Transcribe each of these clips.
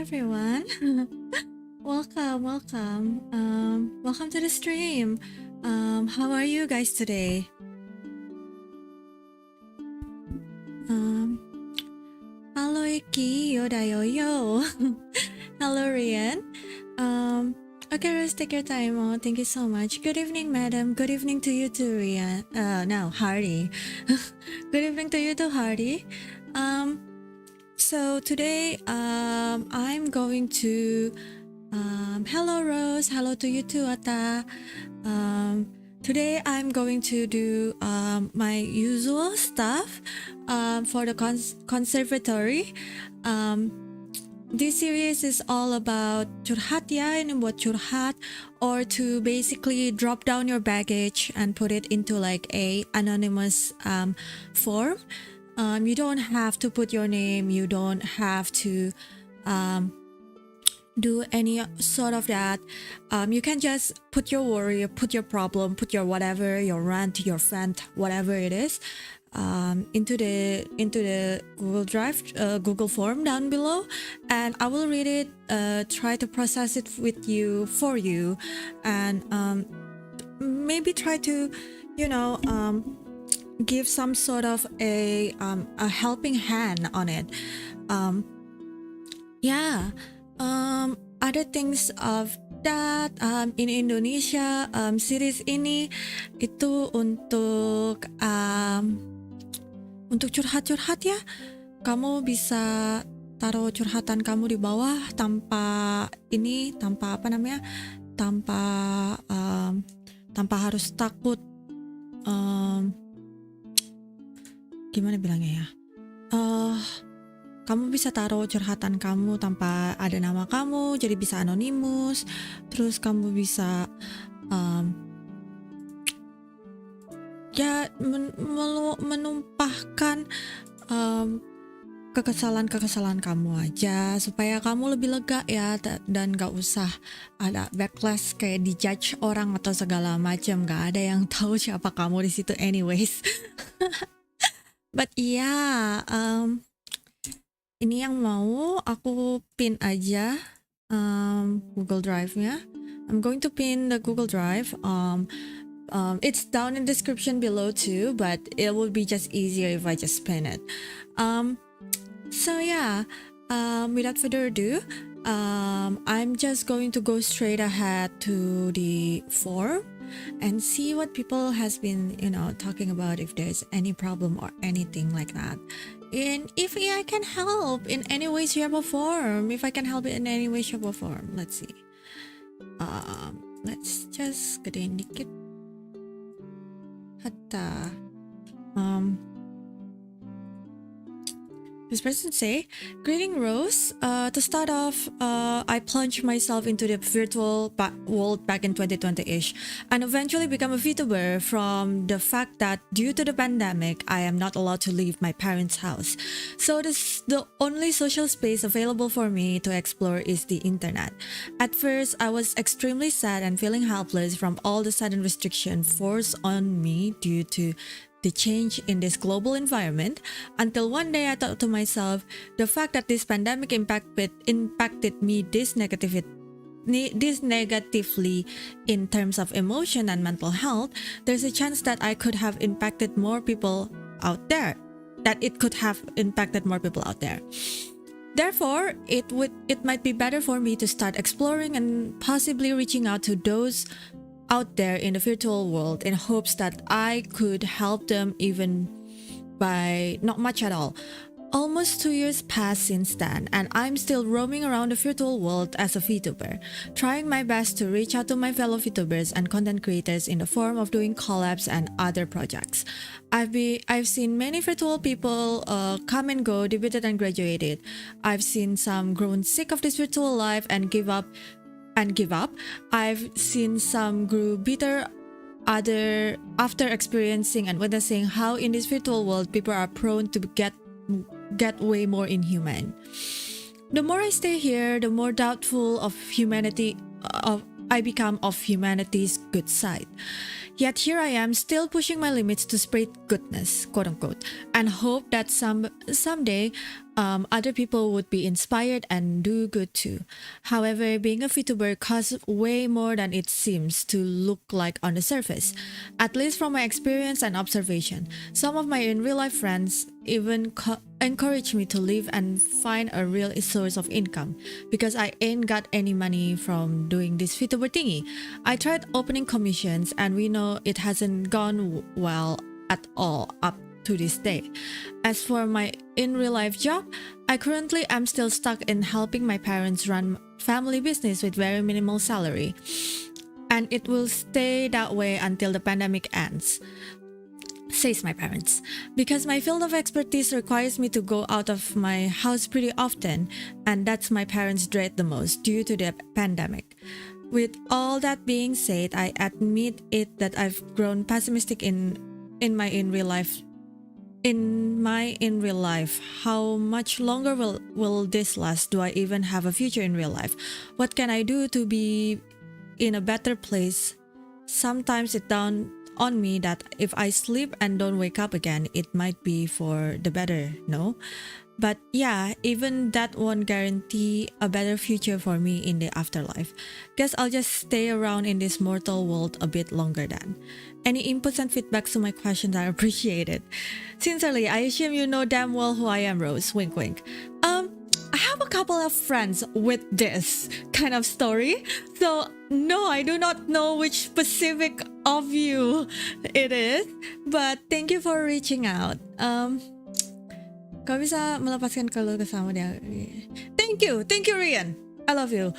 everyone. Welcome to the stream. How are you guys today? Hello Iki, Yoda Yo. Hello Rian. Okay, Rose, take your time. Oh, thank you so much. Good evening, madam. Good evening to you too, Rian. No, Hardy. Good evening to you too, Hardy. So today, I'm going to hello Rose, hello to you too, Ata. Today I'm going to do my usual stuff for the conservatory. This series is all about curhat ya, ini buat curhat, or to basically drop down your baggage and put it into like a anonymous form. You don't have to put your name, you don't have to do any sort of that. You can just put your worry, put your problem, put your whatever, your rant, your vent, whatever it is, into the Google Drive, Google form down below, and I will read it, try to process it with you, for you, and maybe try to, give some sort of a helping hand on it. Other things of that, in Indonesia, series ini itu untuk curhat-curhat ya. Kamu bisa taruh curhatan kamu di bawah tanpa harus takut, gimana bilangnya ya, kamu bisa taruh curhatan kamu tanpa ada nama kamu, jadi bisa anonimus. Terus kamu bisa menumpahkan kekesalan kamu aja, supaya kamu lebih lega ya, dan gak usah ada backlash kayak dijudge orang atau segala macam. Gak ada yang tahu siapa kamu di situ anyways. But yeah, ini yang mau aku pin aja Google Drive-nya. I'm going to pin the Google Drive. It's down in the description below too, but it would be just easier if I just pin it. So yeah, without further ado, I'm just going to go straight ahead to the form and see what people has been, talking about, if there's any problem or anything like that. And if I can help in any way, shape, or form. Let's see. Let's just gedein dikit. Hatta. This person say, "Greeting Rose. To start off, I plunged myself into the virtual world back in 2020-ish and eventually become a VTuber from the fact that due to the pandemic, I am not allowed to leave my parents' house. So the only social space available for me to explore is the internet. At first, I was extremely sad and feeling helpless from all the sudden restriction forced on me due to the change in this global environment, until one day I thought to myself, the fact that this pandemic impacted me this negatively in terms of emotion and mental health, there's a chance that I could have impacted more people out there, Therefore, it might be better for me to start exploring and possibly reaching out to those out there in the virtual world in hopes that I could help them, even by not much at all. Almost 2 years passed since then, and I'm still roaming around the virtual world as a VTuber, trying my best to reach out to my fellow VTubers and content creators in the form of doing collabs and other projects. I've seen many virtual people come and go, debuted and graduated. I've seen some grown sick of this virtual life and give up. I've seen some grew bitter after experiencing and witnessing how in this virtual world people are prone to get way more inhuman. The more I stay here, the more doubtful I become of humanity's good side. Yet here I am still pushing my limits to spread goodness, quote unquote, and hope that someday other people would be inspired and do good too. However, being a VTuber costs way more than it seems to look like on the surface, at least from my experience and observation. Some of my in real life friends even encourage me to leave and find a real source of income because I ain't got any money from doing this VTuber thingy. I tried opening commissions and we know it hasn't gone well at all up to this day. As for my in real life job, I currently am still stuck in helping my parents run family business with very minimal salary, and it will stay that way until the pandemic ends, says my parents. Because my field of expertise requires me to go out of my house pretty often, and that's my parents dread the most due to the pandemic. With all that being said, I admit it that I've grown pessimistic in my in real life. How much longer will this last? Do I even have a future in real life? What can I do to be in a better place? Sometimes it dawned on me that if I sleep and don't wake up again, it might be for the better, no? But yeah, even that won't guarantee a better future for me in the afterlife. Guess I'll just stay around in this mortal world a bit longer then. Any inputs and feedbacks to my questions are appreciated. Sincerely, I assume you know damn well who I am, Rose. Wink wink. I have a couple of friends with this kind of story. So no, I do not know which specific of you it is. But thank you for reaching out. Kau bisa melepaskan kalau kesama dia. Thank you Rian. I love you.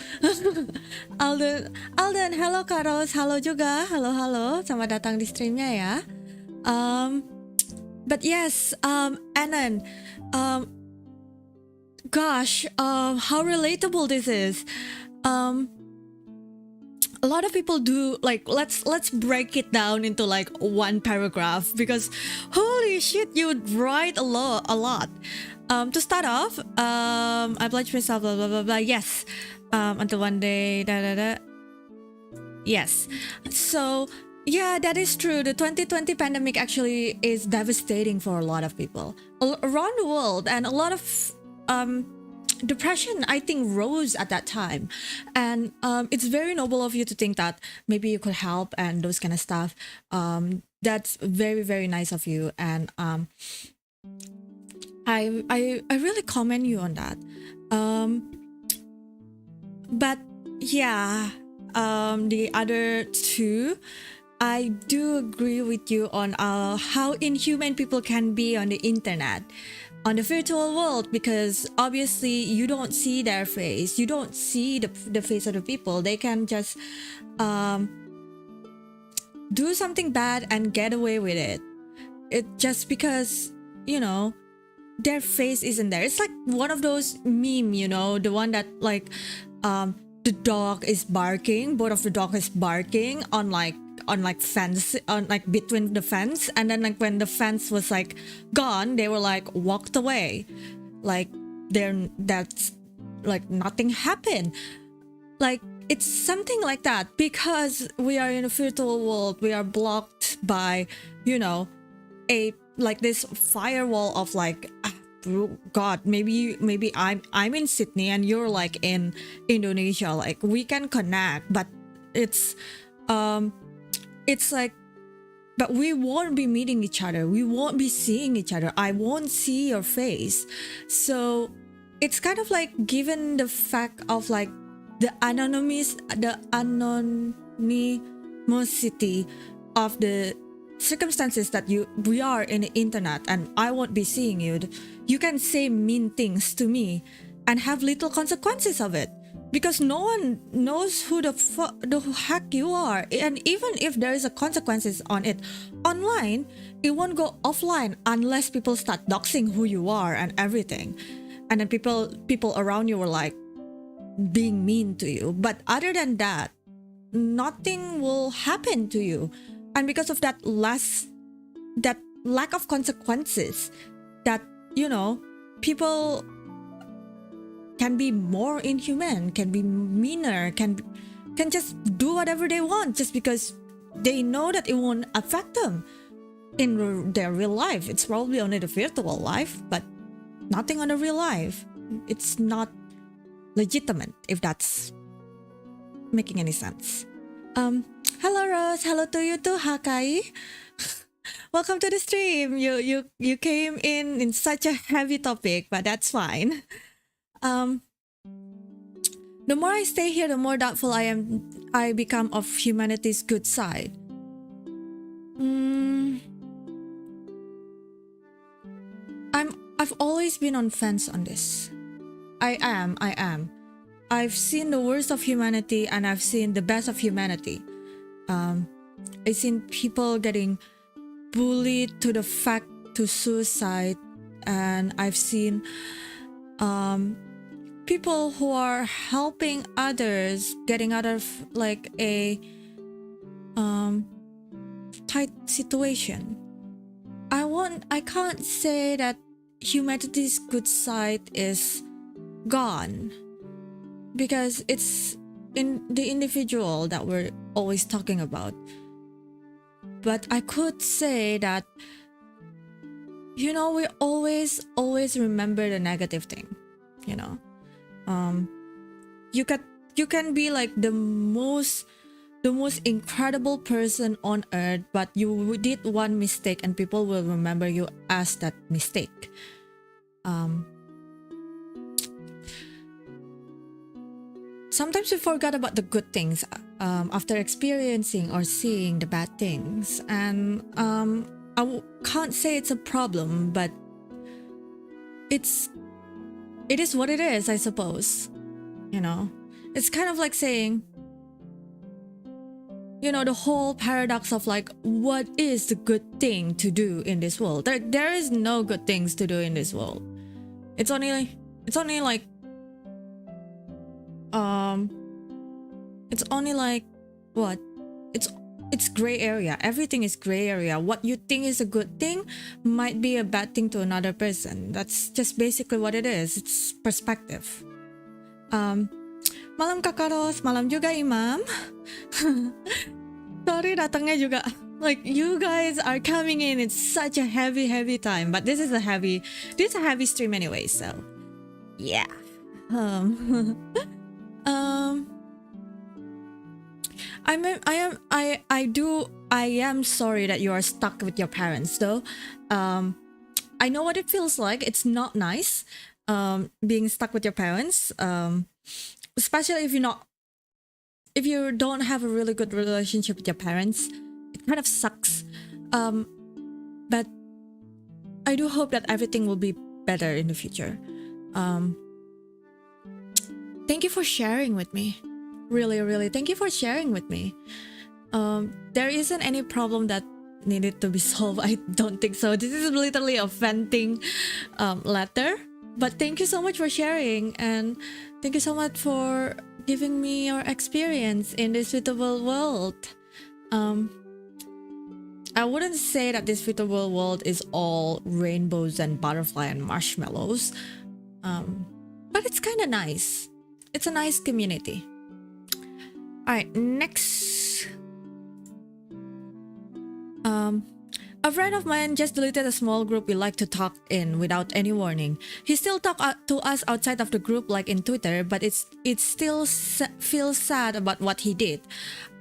Alden, hello Kak Rose, halo juga, halo, selamat datang di streamnya ya. But yes, Anan, gosh, how relatable this is. A lot of people do, like, let's break it down into like one paragraph because holy shit, you would write a lot. To start off, I pledge myself blah blah blah blah, yes, until one day yes. So yeah, that is true. The 2020 pandemic actually is devastating for a lot of people around the world, and a lot of depression, I think, rose at that time. And it's very noble of you to think that maybe you could help and those kind of stuff. That's very, very nice of you. And I really commend you on that. But yeah, the other two, I do agree with you on how inhuman people can be on the internet, on the virtual world, because obviously you don't see their face, you don't see the face of the people. They can just do something bad and get away with it. It just because, you know, their face isn't there. It's like one of those meme, you know, the one that like the dog is barking, both of the dog is barking on like fence, on like between the fence, and then like when the fence was like gone, they were like walked away, like that's like nothing happened. Like it's something like that, because we are in a virtual world. We are blocked by, you know, a like this firewall of like, God, maybe I'm in Sydney and you're like in Indonesia. Like we can connect, but it's like, but we won't be meeting each other. We won't be seeing each other. I won't see your face. So it's kind of like, given the fact of like the anonymity of the circumstances that we are in the internet, and I won't be seeing you. You can say mean things to me and have little consequences of it, because no one knows who the heck you are. And even if there is a consequences on it online, it won't go offline unless people start doxing who you are and everything, and then people around you were like being mean to you. But other than that, nothing will happen to you. And because of that lack of consequences, that, you know, people can be more inhuman, can be meaner, can just do whatever they want just because they know that it won't affect them in their real life. It's probably only the virtual life, but nothing on the real life. It's not legitimate, if that's making any sense. Hello Rose, hello to you too, Hakai. Welcome to the stream. You came in such a heavy topic, but that's fine. The more I stay here, the more doubtful I become of humanity's good side. I've always been on fence on this. I am. I've seen the worst of humanity and I've seen the best of humanity. I've seen people getting bullied to the fact to suicide, and I've seen people who are helping others getting out of like a tight situation. I can't say that humanity's good side is gone, because it's in the individual that we're always talking about. But I could say that, we always remember the negative thing, you can be like the most incredible person on earth, but you did one mistake and people will remember you as that mistake. Sometimes we forgot about the good things after experiencing or seeing the bad things, and can't say it's a problem, but it is what it is, I suppose. It's kind of like saying, the whole paradox of like, what is the good thing to do in this world? There is no good things to do in this world. It's only like what? It's gray area. Everything is gray area. What you think is a good thing might be a bad thing to another person. That's just basically what it is. It's perspective. Malam Kakak Ros, malam juga Imam. Sorry datangnya juga. Like, you guys are coming in. It's such a heavy time. But this is a heavy stream anyway. So, yeah. I am sorry that you are stuck with your parents though. I know what it feels like. It's not nice being stuck with your parents, especially if you don't have a really good relationship with your parents. It kind of sucks, but I do hope that everything will be better in the future. Thank you for sharing with me. Really, thank you for sharing with me. There isn't any problem that needed to be solved. I don't think so. This is literally a venting letter. But thank you so much for sharing, and thank you so much for giving me your experience in this suitable world. I wouldn't say that this suitable world is all rainbows and butterfly and marshmallows, but it's kind of nice. It's a nice community. Alright, next. A friend of mine just deleted a small group we like to talk in without any warning. He still talk to us outside of the group like in Twitter, but it still feels sad about what he did.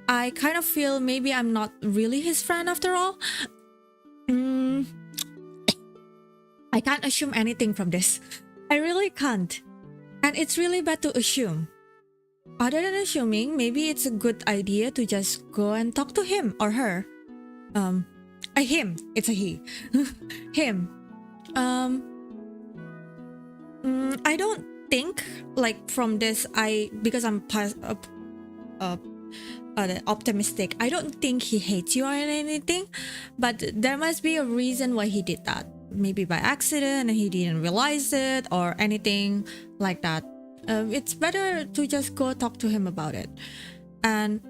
I kind of feel maybe I'm not really his friend after all. I can't assume anything from this. I really can't. And it's really bad to assume. Other than assuming, maybe it's a good idea to just go and talk to him or her. A him. It's a he. Him. I don't think like from this because I'm optimistic. I don't think he hates you or anything, but there must be a reason why he did that. Maybe by accident and he didn't realize it or anything like that. It's better to just go talk to him about it. And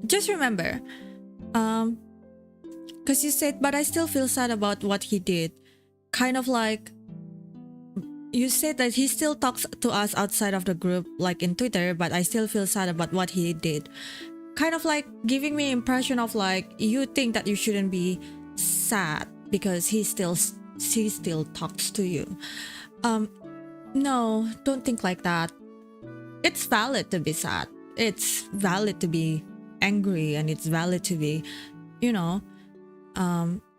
just remember, because you said, but I still feel sad about what he did. Kind of like, you said that he still talks to us outside of the group, like in Twitter, but I still feel sad about what he did. kind of like giving me impression of like you think that you shouldn't be sad because he still talks to you. No, don't think like that. It's valid to be sad. It's valid to be angry, and it's valid to be, you know,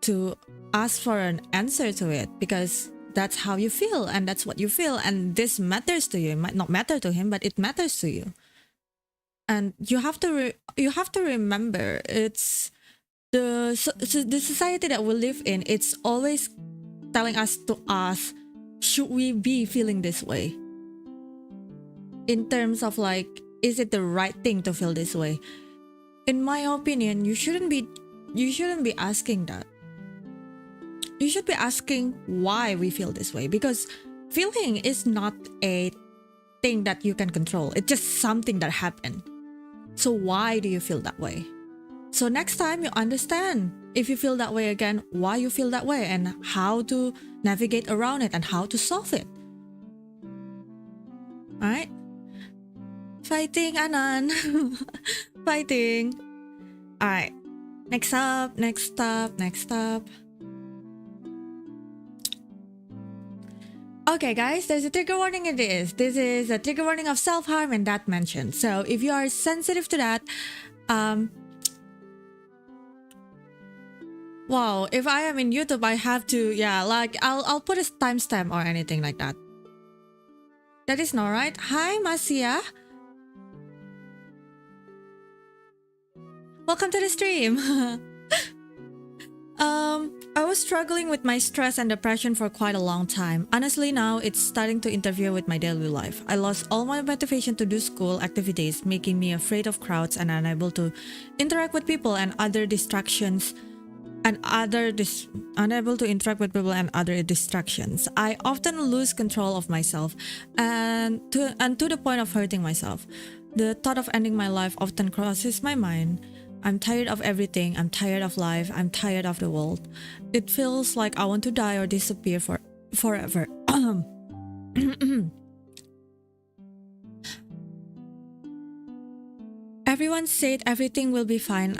to ask for an answer to it, because that's how you feel and that's what you feel, and this matters to you. It might not matter to him, but it matters to you. And you have to remember, it's the society that we live in. It's always telling us to ask, should we be feeling this way? In terms of like, is it the right thing to feel this way? In my opinion, you shouldn't be asking that. You should be asking why we feel this way, because feeling is not a thing that you can control. It's just something that happened. So why do you feel that way? So next time you understand, if you feel that way again, why you feel that way, and how to navigate around it and how to solve it. Alright? Fighting, Anan. Fighting. Alright. Next up. Okay, guys, there's a trigger warning in this. This is a trigger warning of self-harm and that mentioned. So if you are sensitive to that, wow, if I am in YouTube, I have to, yeah, like I'll put a timestamp or anything like that. That is not right. Hi, Masia. Welcome to the stream. I was struggling with my stress and depression for quite a long time. Honestly, now it's starting to interfere with my daily life. I lost all my motivation to do school activities, making me afraid of crowds and unable to interact with people and other distractions. Unable to interact with people and other distractions. I often lose control of myself and to the point of hurting myself. The thought of ending my life often crosses my mind. I'm tired of everything. I'm tired of life. I'm tired of the world. It feels like I want to die or disappear forever. Everyone said everything will be fine,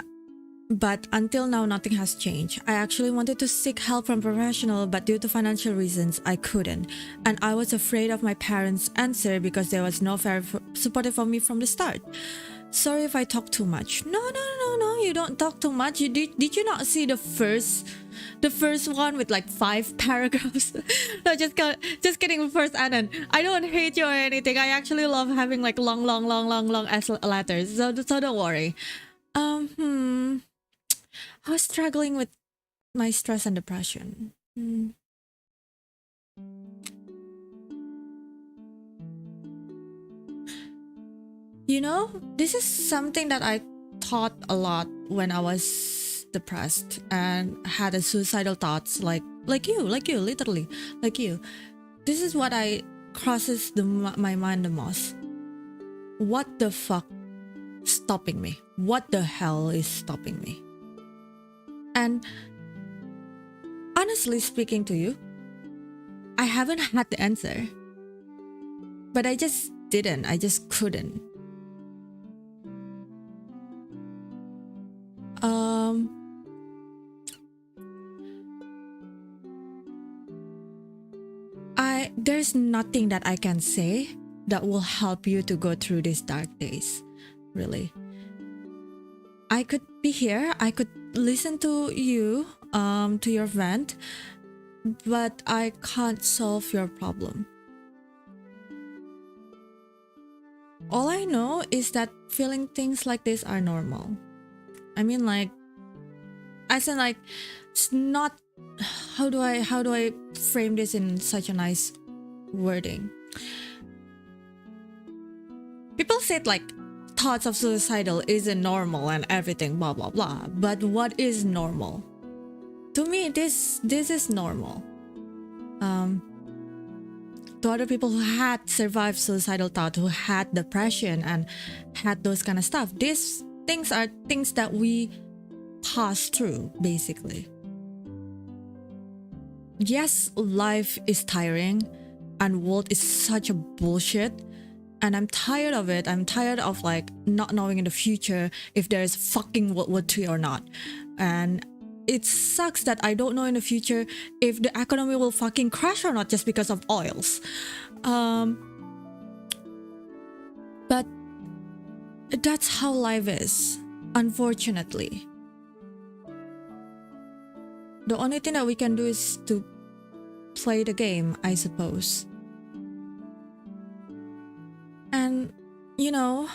but until now nothing has changed. I actually wanted to seek help from a professional, but due to financial reasons I couldn't. And I was afraid of my parents' answer because there was no fair supportive of me from the start. Sorry if I talk too much. No, you don't talk too much. Did you not see the first one with like 5 paragraphs? No, just kidding. First, Anand, I don't hate you or anything. I actually love having like long letters. So don't worry. I was struggling with my stress and depression. You know, this is something that I thought a lot when I was depressed and had a suicidal thoughts like you, literally, like you. This is what I crosses my mind the most. What the fuck stopping me? What the hell is stopping me? And honestly speaking to you, I haven't had the answer. But I just didn't. I just couldn't. There's nothing that I can say that will help you to go through these dark days, really. I could be here, I could listen to you, to your vent, but I can't solve your problem. All I know is that feeling things like this are normal. I mean, like, as in, like, it's not. How do I frame this in such a nice wording? People said like thoughts of suicidal isn't normal and everything, blah blah blah. But what is normal? To me, this is normal. To other people who had survived suicidal thought, who had depression and had those kind of stuff, these things are things that we pass through, basically. Yes, life is tiring and world is such a bullshit, And I'm tired of it. I'm tired of like not knowing in the future if there's fucking World War III or not. And it sucks that I don't know in the future if the economy will fucking crash or not just because of oils. But that's how life is, unfortunately. The only thing that we can do is to play the game, I suppose. And, you know,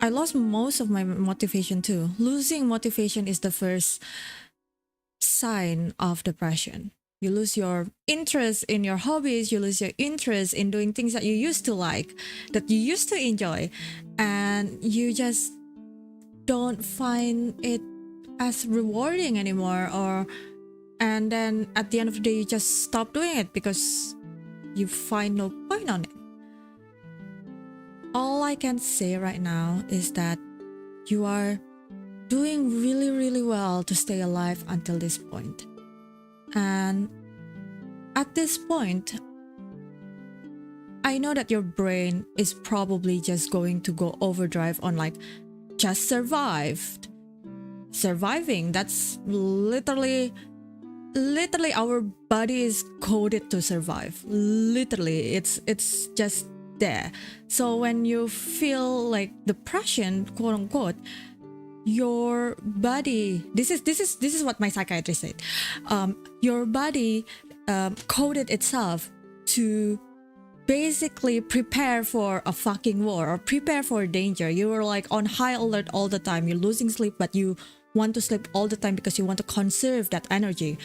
I lost most of my motivation too. Losing motivation is the first sign of depression. You lose your interest in your hobbies, you lose your interest in doing things that you used to like, that you used to enjoy, and you just don't find it as rewarding anymore, and then at the end of the day you just stop doing it because you find no point on it. All I can say right now is that you are doing really, really well to stay alive until this point. And at this point, I know that your brain is probably just going to go overdrive on like, just survived. Surviving, that's literally our body is coded to survive. Literally, it's just there. So when you feel like depression, quote unquote, your body, this is what my psychiatrist said, your body coded itself to basically prepare for a fucking war or prepare for danger. You were like on high alert all the time. You're losing sleep, but you want to sleep all the time because you want to conserve that energy.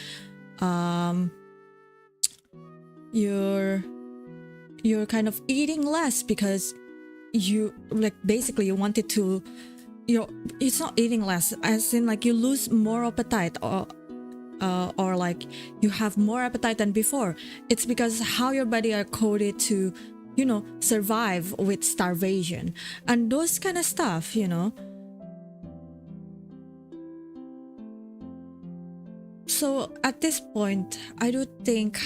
You're kind of eating less because you like basically you wanted to, it's not eating less as in like you lose more appetite or like you have more appetite than before. It's because how your body are coded to, you know, survive with starvation and those kind of stuff, you know. So at this point, I do think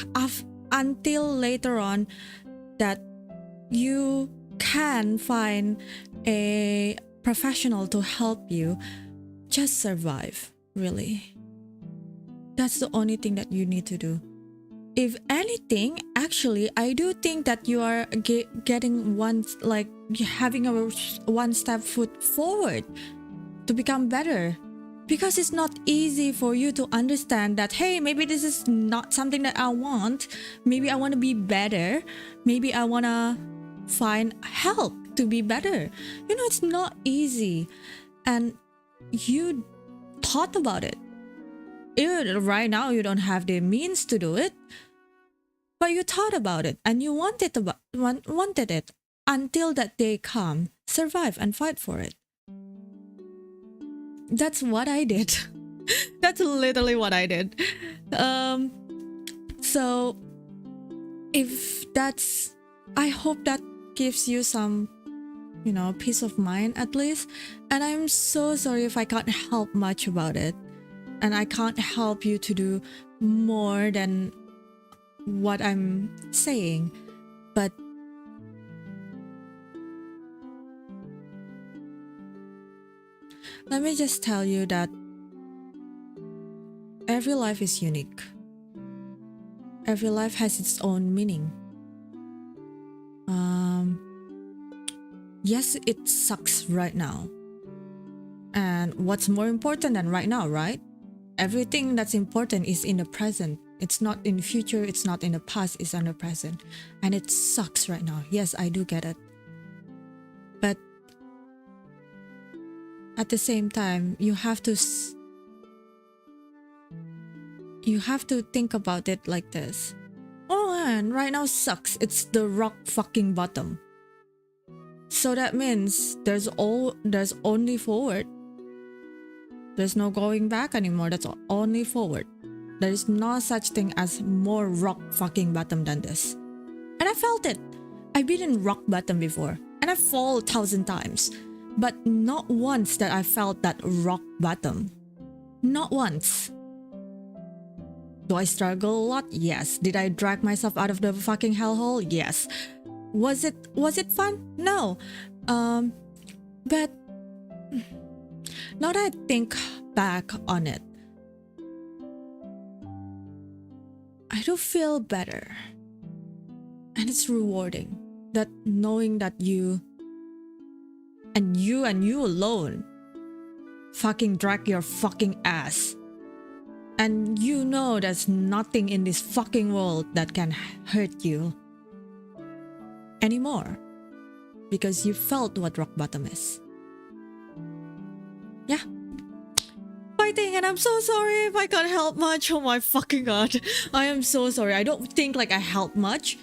until later on that you can find a professional to help you, just survive, really. That's the only thing that you need to do. If anything, actually, I do think that you are getting one, like having a one step foot forward to become better. Because it's not easy for you to understand that, hey, maybe this is not something that I want. Maybe I want to be better. Maybe I want to find help to be better. You know, it's not easy. And you thought about it. Even right now, you don't have the means to do it. But you thought about it and you wanted it until that day come. Survive and fight for it. That's what I did. That's literally what I did. So if that's, I hope that gives you some, you know, peace of mind at least. And I'm so sorry if I can't help much about it. And I can't help you to do more than what I'm saying. But let me just tell you that every life is unique. Every life has its own meaning. Yes, it sucks right now. And what's more important than right now, right? Everything that's important is in the present. It's not in the future, it's not in the past, it's in the present. And it sucks right now. Yes, I do get it. But at the same time, you have to think about it like this. Oh man, right now sucks. It's the rock fucking bottom. So that means there's only forward. There's no going back anymore. That's only forward. There is no such thing as more rock fucking bottom than this. And I felt it. I've been in rock bottom before. And I fall 1,000 times. But not once that I felt that rock bottom. Not once. Do I struggle a lot? Yes. Did I drag myself out of the fucking hellhole? Yes. Was it fun? No. But now that I think back on it, I do feel better. And it's rewarding that knowing that you alone fucking drag your fucking ass. And you know there's nothing in this fucking world that can hurt you anymore. Because you felt what rock bottom is. Yeah. Fighting, and I'm so sorry if I can't help much. Oh my fucking god. I am so sorry. I don't think like I help much.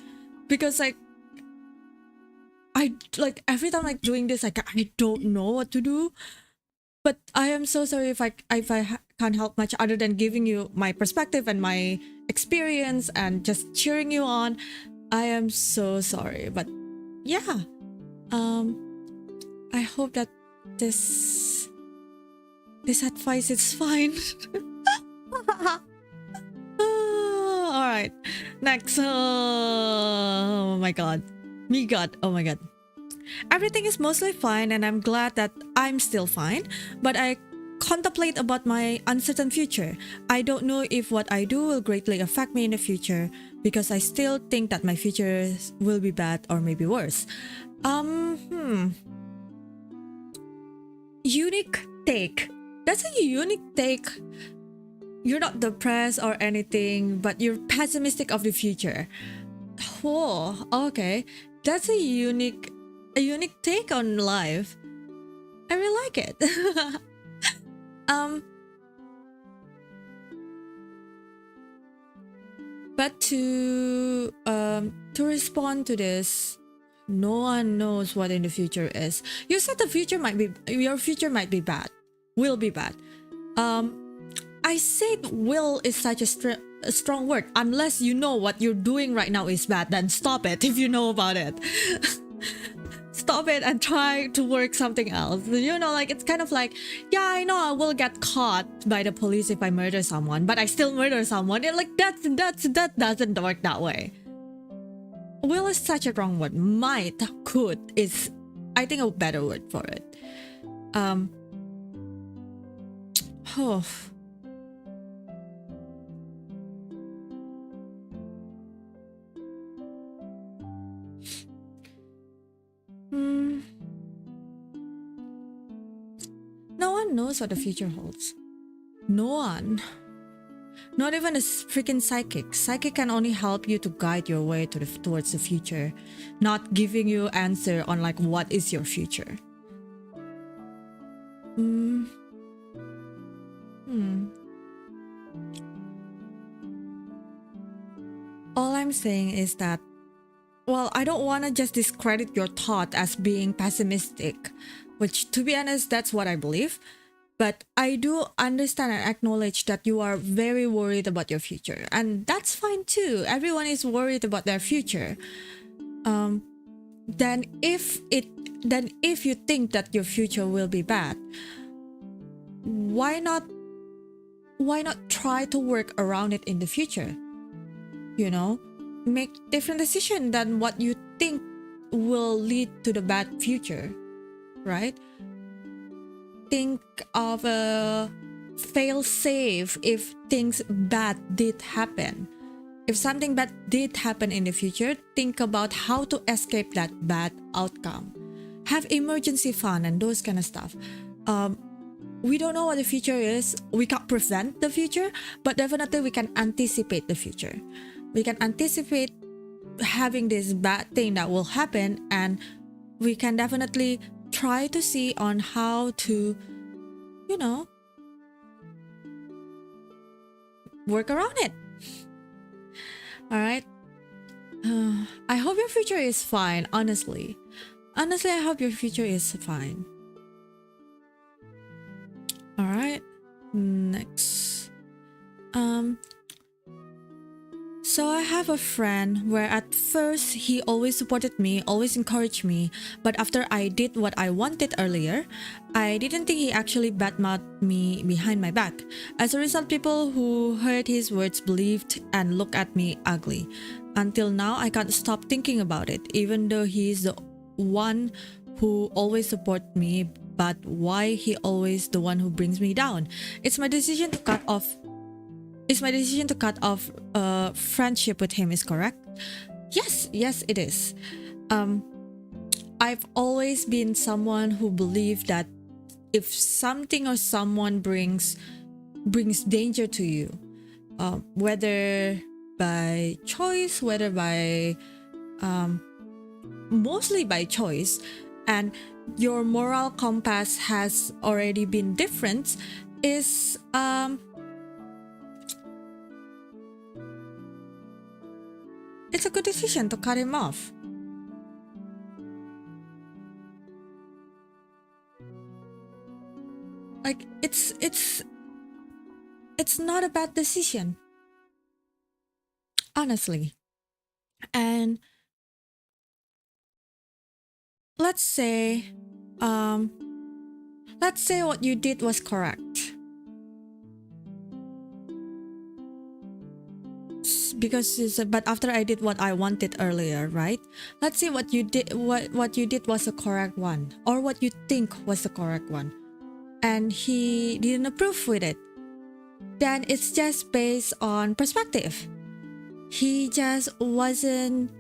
Because like every time like doing this, like I don't know what to do. But I am so sorry if I can't help much other than giving you my perspective and my experience and just cheering you on. I am so sorry. But yeah. I hope that this advice is fine. All right. Next. Oh my god. Me god. Oh my god. Everything is mostly fine and I'm glad that I'm still fine, but I contemplate about my uncertain future. I don't know if what I do will greatly affect me in the future because I still think that my future will be bad or maybe worse. Unique take. That's a unique take. You're not depressed or anything, but you're pessimistic of the future. Oh, okay. That's a unique take on life. I really like it. But to respond to this, no one knows what in the future is. You said your future might be bad, will be bad. I said will is such a strong word. Unless you know what you're doing right now is bad, then stop it if you know about it. Stop it and try to work something else. You know, like it's kind of like, yeah, I know I will get caught by the police if I murder someone, but I still murder someone. And like that doesn't work that way. Will is such a wrong word. Might, could is, I think, a better word for it. Oh. No one knows what the future holds. No one. Not even a freaking psychic. Psychic can only help you to guide your way towards the future, not giving you answer on like what is your future. All I'm saying is that, well, I don't want to just discredit your thought as being pessimistic, which to be honest, that's what I believe. But I do understand and acknowledge that you are very worried about your future. And that's fine too. Everyone is worried about their future. Then if you think that your future will be bad, why not try to work around it in the future? You know? Make different decision than what you think will lead to the bad future, right? Think of a fail-safe if things bad did happen. If something bad did happen in the future, think about how to escape that bad outcome. Have emergency fund and those kind of stuff. We don't know what the future is. We can't prevent the future, but definitely we can anticipate the future. We can anticipate having this bad thing that will happen, and we can definitely try to see on how to, you know, work around it. All right. I hope your future is fine. Honestly, I hope your future is fine. All right. Next. So I have a friend where at first he always supported me, always encouraged me, but after I did what I wanted earlier, I didn't think he actually badmouthed me behind my back. As a result, people who heard his words believed and looked at me ugly. Until now, I can't stop thinking about it, even though he's the one who always supports me, but why he always the one who brings me down? It's my decision to cut off friendship with him is correct? Yes, it is. I've always been someone who believed that if something or someone brings danger to you, whether by choice, whether by mostly by choice, and your moral compass has already been different, is it's a good decision to cut him off. Like it's not a bad decision, honestly. And let's say what you did was correct. But after I did what I wanted earlier, right? Let's say what you did was the correct one, or what you think was the correct one, and he didn't approve with it. Then it's just based on perspective. He just wasn't,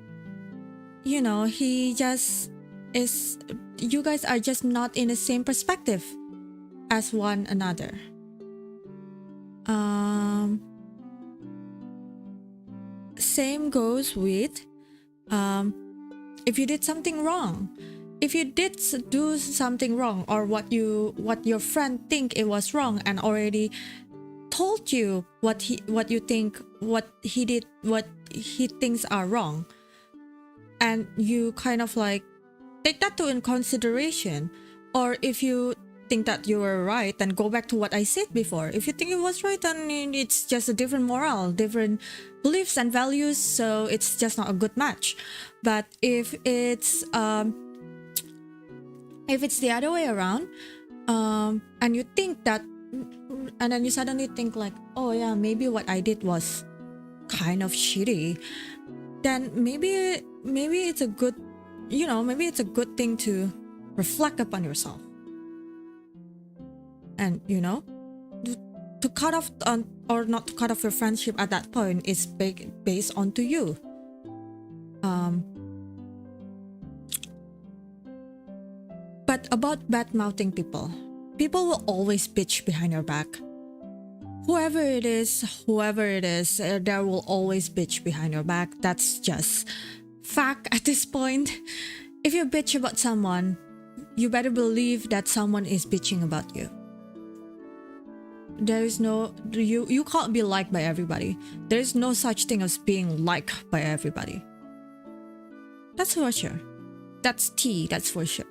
he just is. You guys are just not in the same perspective as one another. Same goes with if you did something wrong. If you did do something wrong, or what your friend think it was wrong, and already told you what he thinks are wrong, and you kind of like take that in consideration, or if you think that you were right, then go back to what I said before. If you think it was right, then it's just a different moral, different beliefs and values, so it's just not a good match. But if it's the other way around, and you think that, and then you suddenly think like, oh yeah, maybe what I did was kind of shitty, then maybe it's a good, maybe it's a good thing to reflect upon yourself. And to cut off or not to cut off your friendship at that point is based onto you. But about bad mouthing people will always bitch behind your back. Whoever it is, there will always bitch behind your back. That's just fact at this point. If you bitch about someone, you better believe that someone is bitching about you. There is no, you can't be liked by everybody. There is no such thing as being liked by everybody. That's for sure. That's tea, that's for sure.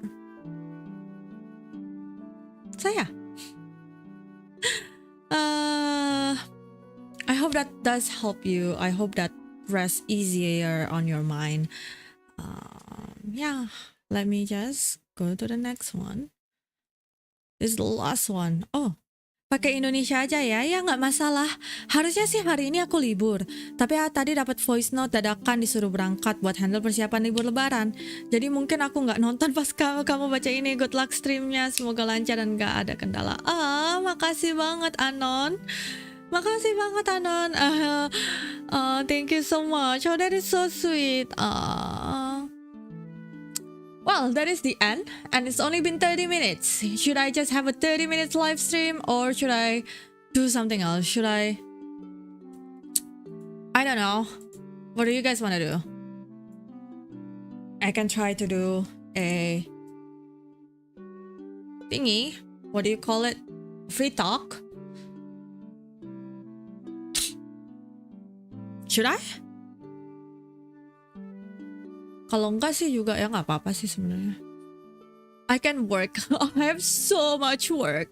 So yeah. I hope that does help you. I hope that rests easier on your mind. Yeah, let me just go to the next one. This is the last one. Oh, pakai Indonesia aja ya? Ya nggak masalah. Harusnya sih hari ini aku libur. Tapi tadi dapat voice note dadakan disuruh berangkat buat handle persiapan libur lebaran. Jadi mungkin aku nggak nonton pas kamu baca ini. Good luck streamnya. Semoga lancar dan nggak ada kendala. Makasih banget Anon. Makasih banget Anon. Thank you so much. Oh, that is so sweet. Well, that is the end, and it's only been 30 minutes. Should I just have a 30 minutes live stream, or should I do something else? Should I don't know. What do you guys want to do? I can try to do a thingy. What do you call it? Free talk? Should I? Kalau enggak sih juga ya nggak apa-apa sih sebenarnya. I can work. I have so much work.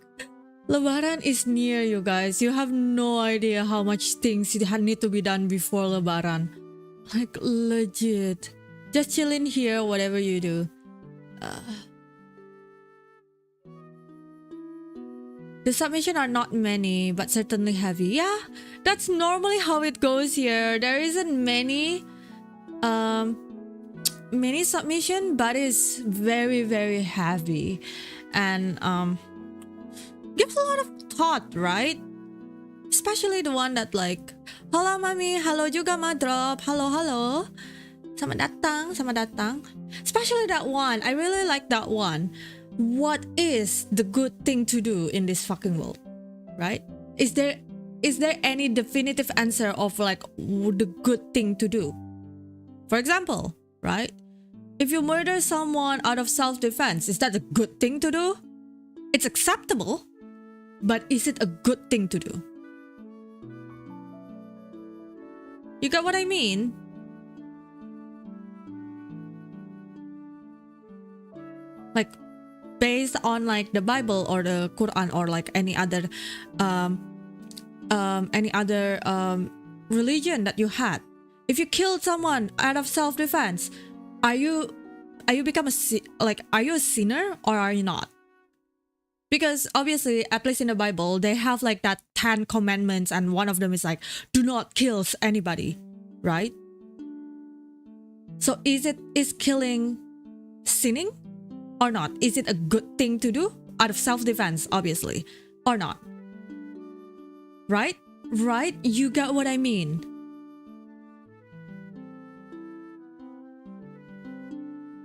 Lebaran is near, you guys. You have no idea how much things need to be done before Lebaran. Like, legit. Just chill in here, whatever you do. The submission are not many, but certainly heavy. Yeah, that's normally how it goes here. There isn't many submission, but it's very, very heavy. And gives a lot of thought, right? Especially the one that like, halo mami, halo juga madrop, halo. Selamat datang, selamat datang. Especially that one. I really like that one. What is the good thing to do in this fucking world, right? Is there any definitive answer of like the good thing to do? For example, right? If you murder someone out of self-defense, is that a good thing to do? It's acceptable, but is it a good thing to do? You get what I mean? Like, based on like the Bible or the Quran or like any other religion that you had, if you killed someone out of self-defense, are you are you a sinner or are you not? Because obviously, at least in the Bible, they have like that 10 commandments, and one of them is like, do not kill anybody, right? So is killing sinning or not? Is it a good thing to do out of self-defense, obviously, or not? Right? Right? You get what I mean?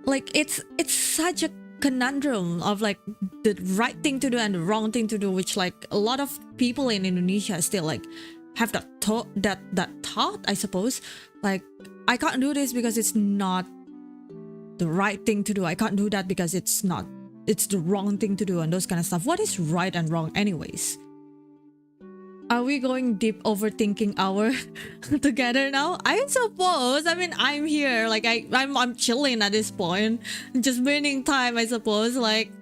Like, it's such a conundrum of like the right thing to do and the wrong thing to do, which like a lot of people in Indonesia still like have that thought, I suppose. Like, I can't do this because it's not the right thing to do. I can't do that because it's the wrong thing to do, and those kind of stuff. What is right and wrong anyways? Are we going deep overthinking our together now? I suppose. I mean, I'm here. Like, I'm chilling at this point. Just burning time, I suppose. Like,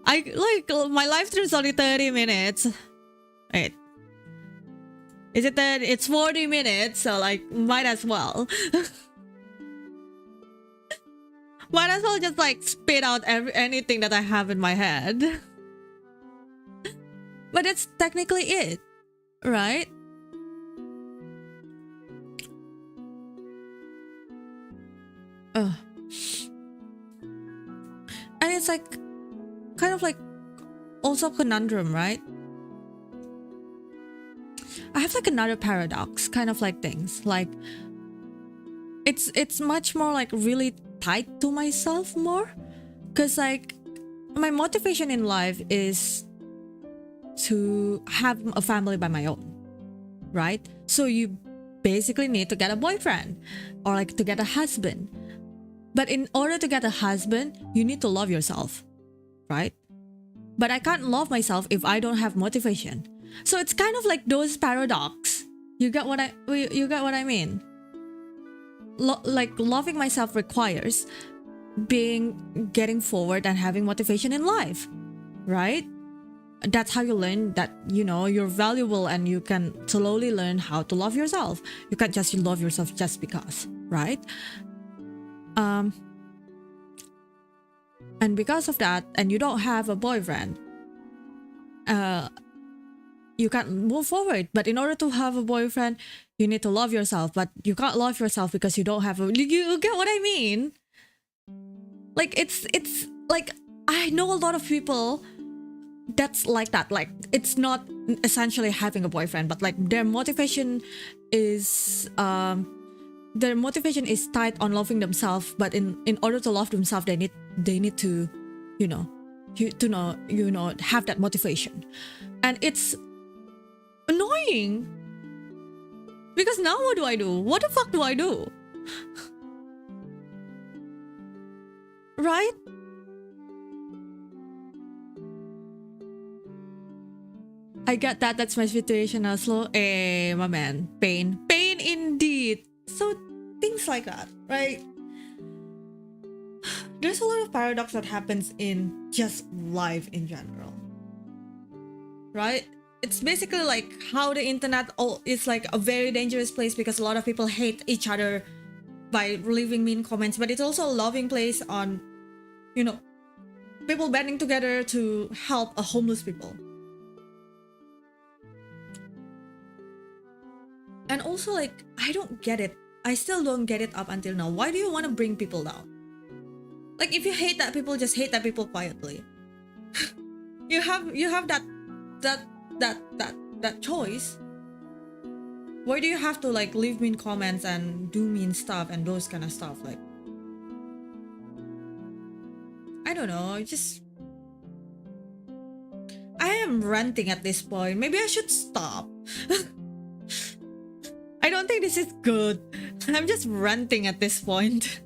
my live stream is only 30 minutes. Wait. Is it 30? It's 40 minutes, so like, might as well. Might as well just like spit out anything that I have in my head. But that's technically it. Right? And it's like kind of like also conundrum, right? I have like another paradox, kind of like things like it's much more like really tied to myself more, because like my motivation in life is to have a family by my own, right? So you basically need to get a boyfriend or like to get a husband. But in order to get a husband, you need to love yourself, right? But I can't love myself if I don't have motivation. So it's kind of like those paradox. You get what I mean? Like loving myself requires getting forward and having motivation in life, right? That's how you learn that, you know, you're valuable, and you can slowly learn how to love yourself. You can't just love yourself just because, right? And because of that, and you don't have a boyfriend, you can't move forward. But in order to have a boyfriend, you need to love yourself. But you can't love yourself because you don't have you get what I mean? Like, it's like, I know a lot of people that's like that. Like, it's not essentially having a boyfriend, but like their motivation is tied on loving themselves. But in order to love themselves, they need to have that motivation. And it's annoying, because now what do I do? What the fuck do I do? Right? I get that. That's my situation also. My man. Pain indeed. So things like that, right? There's a lot of paradox that happens in just life in general. right? It's basically like how the internet is like a very dangerous place because a lot of people hate each other by leaving mean comments, but it's also a loving place on, you know, people banding together to help a homeless people. And also, like, I don't get it. I still don't get it up until now. Why do you want to bring people down? Like, if you hate that people, just hate that people quietly. you have that choice. Why do you have to like leave mean comments and do mean stuff and those kind of stuff? Like, I don't know. I am ranting at this point. Maybe I should stop. I don't think this is good. I'm just ranting at this point.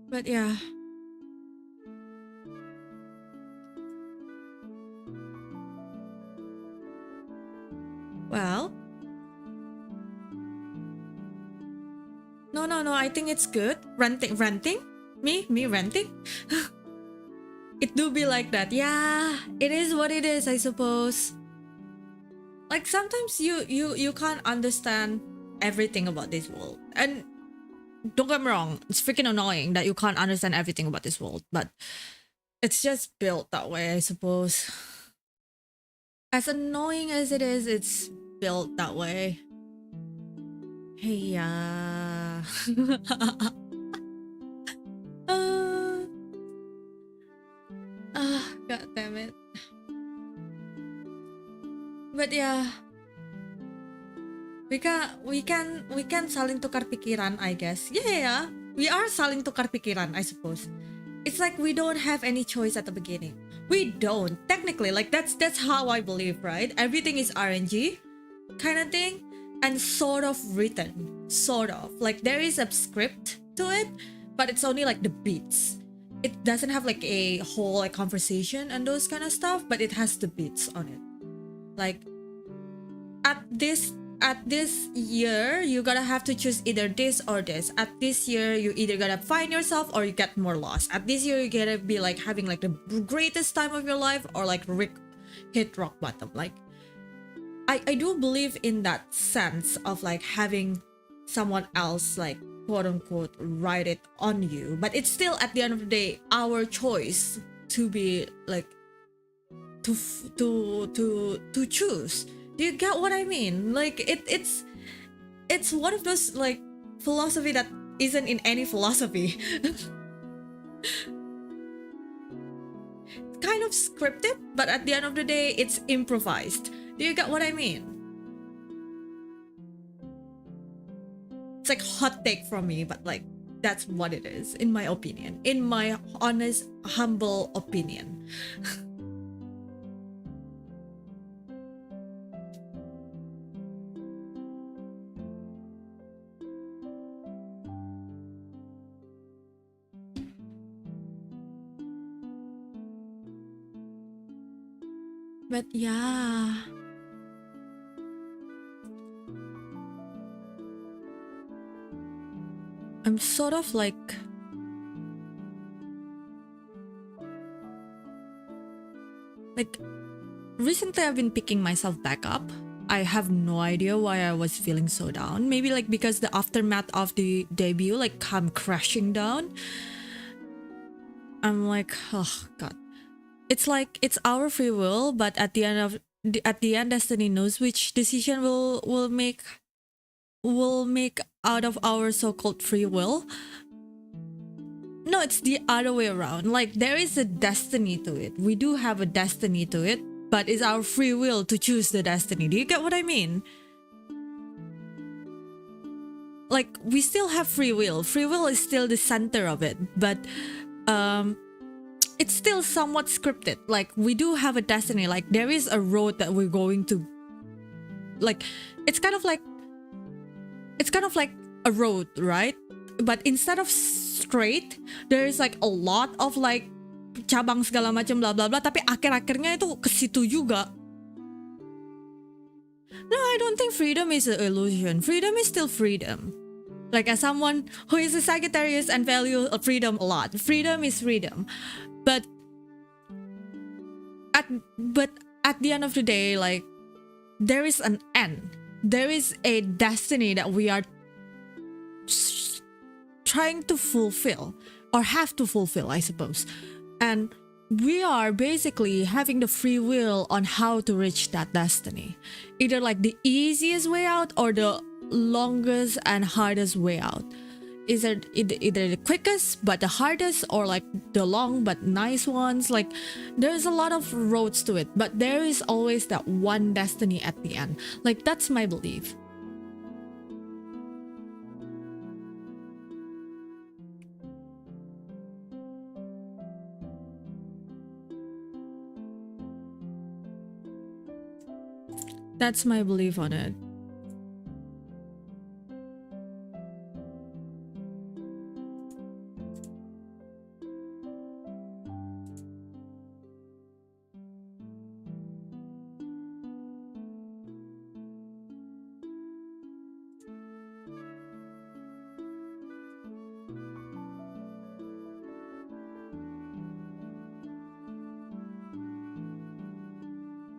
But yeah. Well. No, I think it's good. Ranting? Me ranting? It do be like that. Yeah, it is what it is, I suppose. Like sometimes you can't understand everything about this world. And don't get me wrong, it's freaking annoying that you can't understand everything about this world, but it's just built that way, I suppose. As annoying as it is, it's built that way. Hey, yeah. God damn it. But yeah, we can saling tukar pikiran, I guess. Yeah, we are saling tukar pikiran, I suppose. It's like we don't have any choice at the beginning. We don't technically, like that's how I believe, right? Everything is RNG kind of thing, and sort of written, sort of like there is a script to it, but it's only like the beats. It doesn't have like a whole like conversation and those kind of stuff, but it has the beats on it. Like at this year, you gotta have to choose either this or this. At this year, you either gotta find yourself or you get more lost. At this year, you gotta be like having like the greatest time of your life or like hit rock bottom. Like I do believe in that sense of like having someone else like quote unquote write it on you, but it's still at the end of the day our choice to be like to choose. Do you get what I mean? Like it's one of those like philosophy that isn't in any philosophy. Kind of scripted, but at the end of the day it's improvised. Do you get what I mean? It's like hot take from me, but like that's what it is, in my opinion, in my honest, humble opinion. But yeah, I'm sort of like recently I've been picking myself back up. I have no idea why I was feeling so down. Maybe like because the aftermath of the debut like come crashing down. I'm like, oh god. It's like it's our free will, but at the end destiny knows which decision will make out of our so-called free will. No, it's the other way around. Like there is a destiny to it. We do have a destiny to it, but it's our free will to choose the destiny. Do you get what I mean? Like we still have free will. Free will is still the center of it, but it's still somewhat scripted. Like we do have a destiny. Like there is a road that we're going to. Like it's kind of like a road, right? But instead of straight, there is like a lot of like cabang segala macam bla bla bla. Tapi akhir-akhirnya itu ke situ juga. No, I don't think freedom is an illusion. Freedom is still freedom. Like, as someone who is a Sagittarius and value freedom a lot, freedom is freedom. But at the end of the day, like, there is an end. There is a destiny that we are trying to fulfill, or have to fulfill, I suppose. And we are basically having the free will on how to reach that destiny. Either like the easiest way out or the longest and hardest way out. Is it either the quickest but the hardest, or like the long but nice ones? Like, there's a lot of roads to it, but there is always that one destiny at the end. Like, that's my belief. That's my belief on it.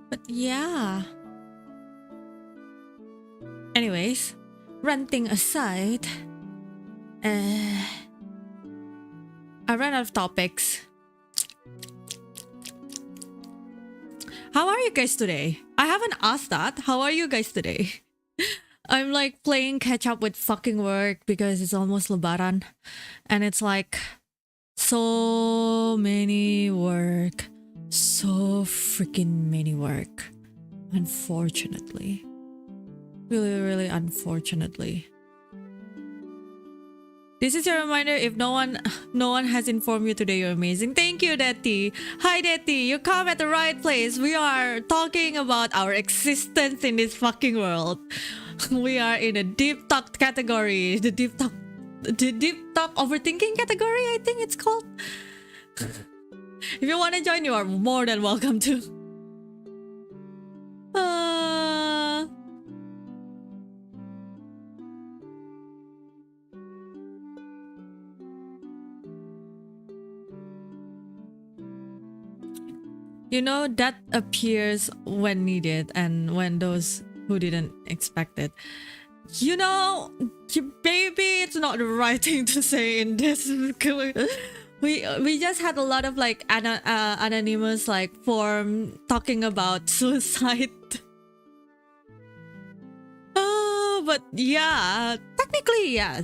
But yeah. Anyways, ranting aside, I ran out of topics. How are you guys today? I haven't asked that. How are you guys today? I'm like playing catch up with fucking work because it's almost Lebaran. And it's like so many work. So freaking many work. Unfortunately. Really, really unfortunately. This is your reminder, if no one has informed you today, you're amazing. Thank you, Detti. Hi, Detti. You come at the right place. We are talking about our existence in this fucking world. We are in a deep talk category. The deep talk overthinking category, I think it's called. If you want to join, you are more than welcome to. You know, that appears when needed and when those who didn't expect it. You know, maybe it's not the right thing to say in this. We just had a lot of like anonymous like forum talking about suicide. But yeah, technically yes.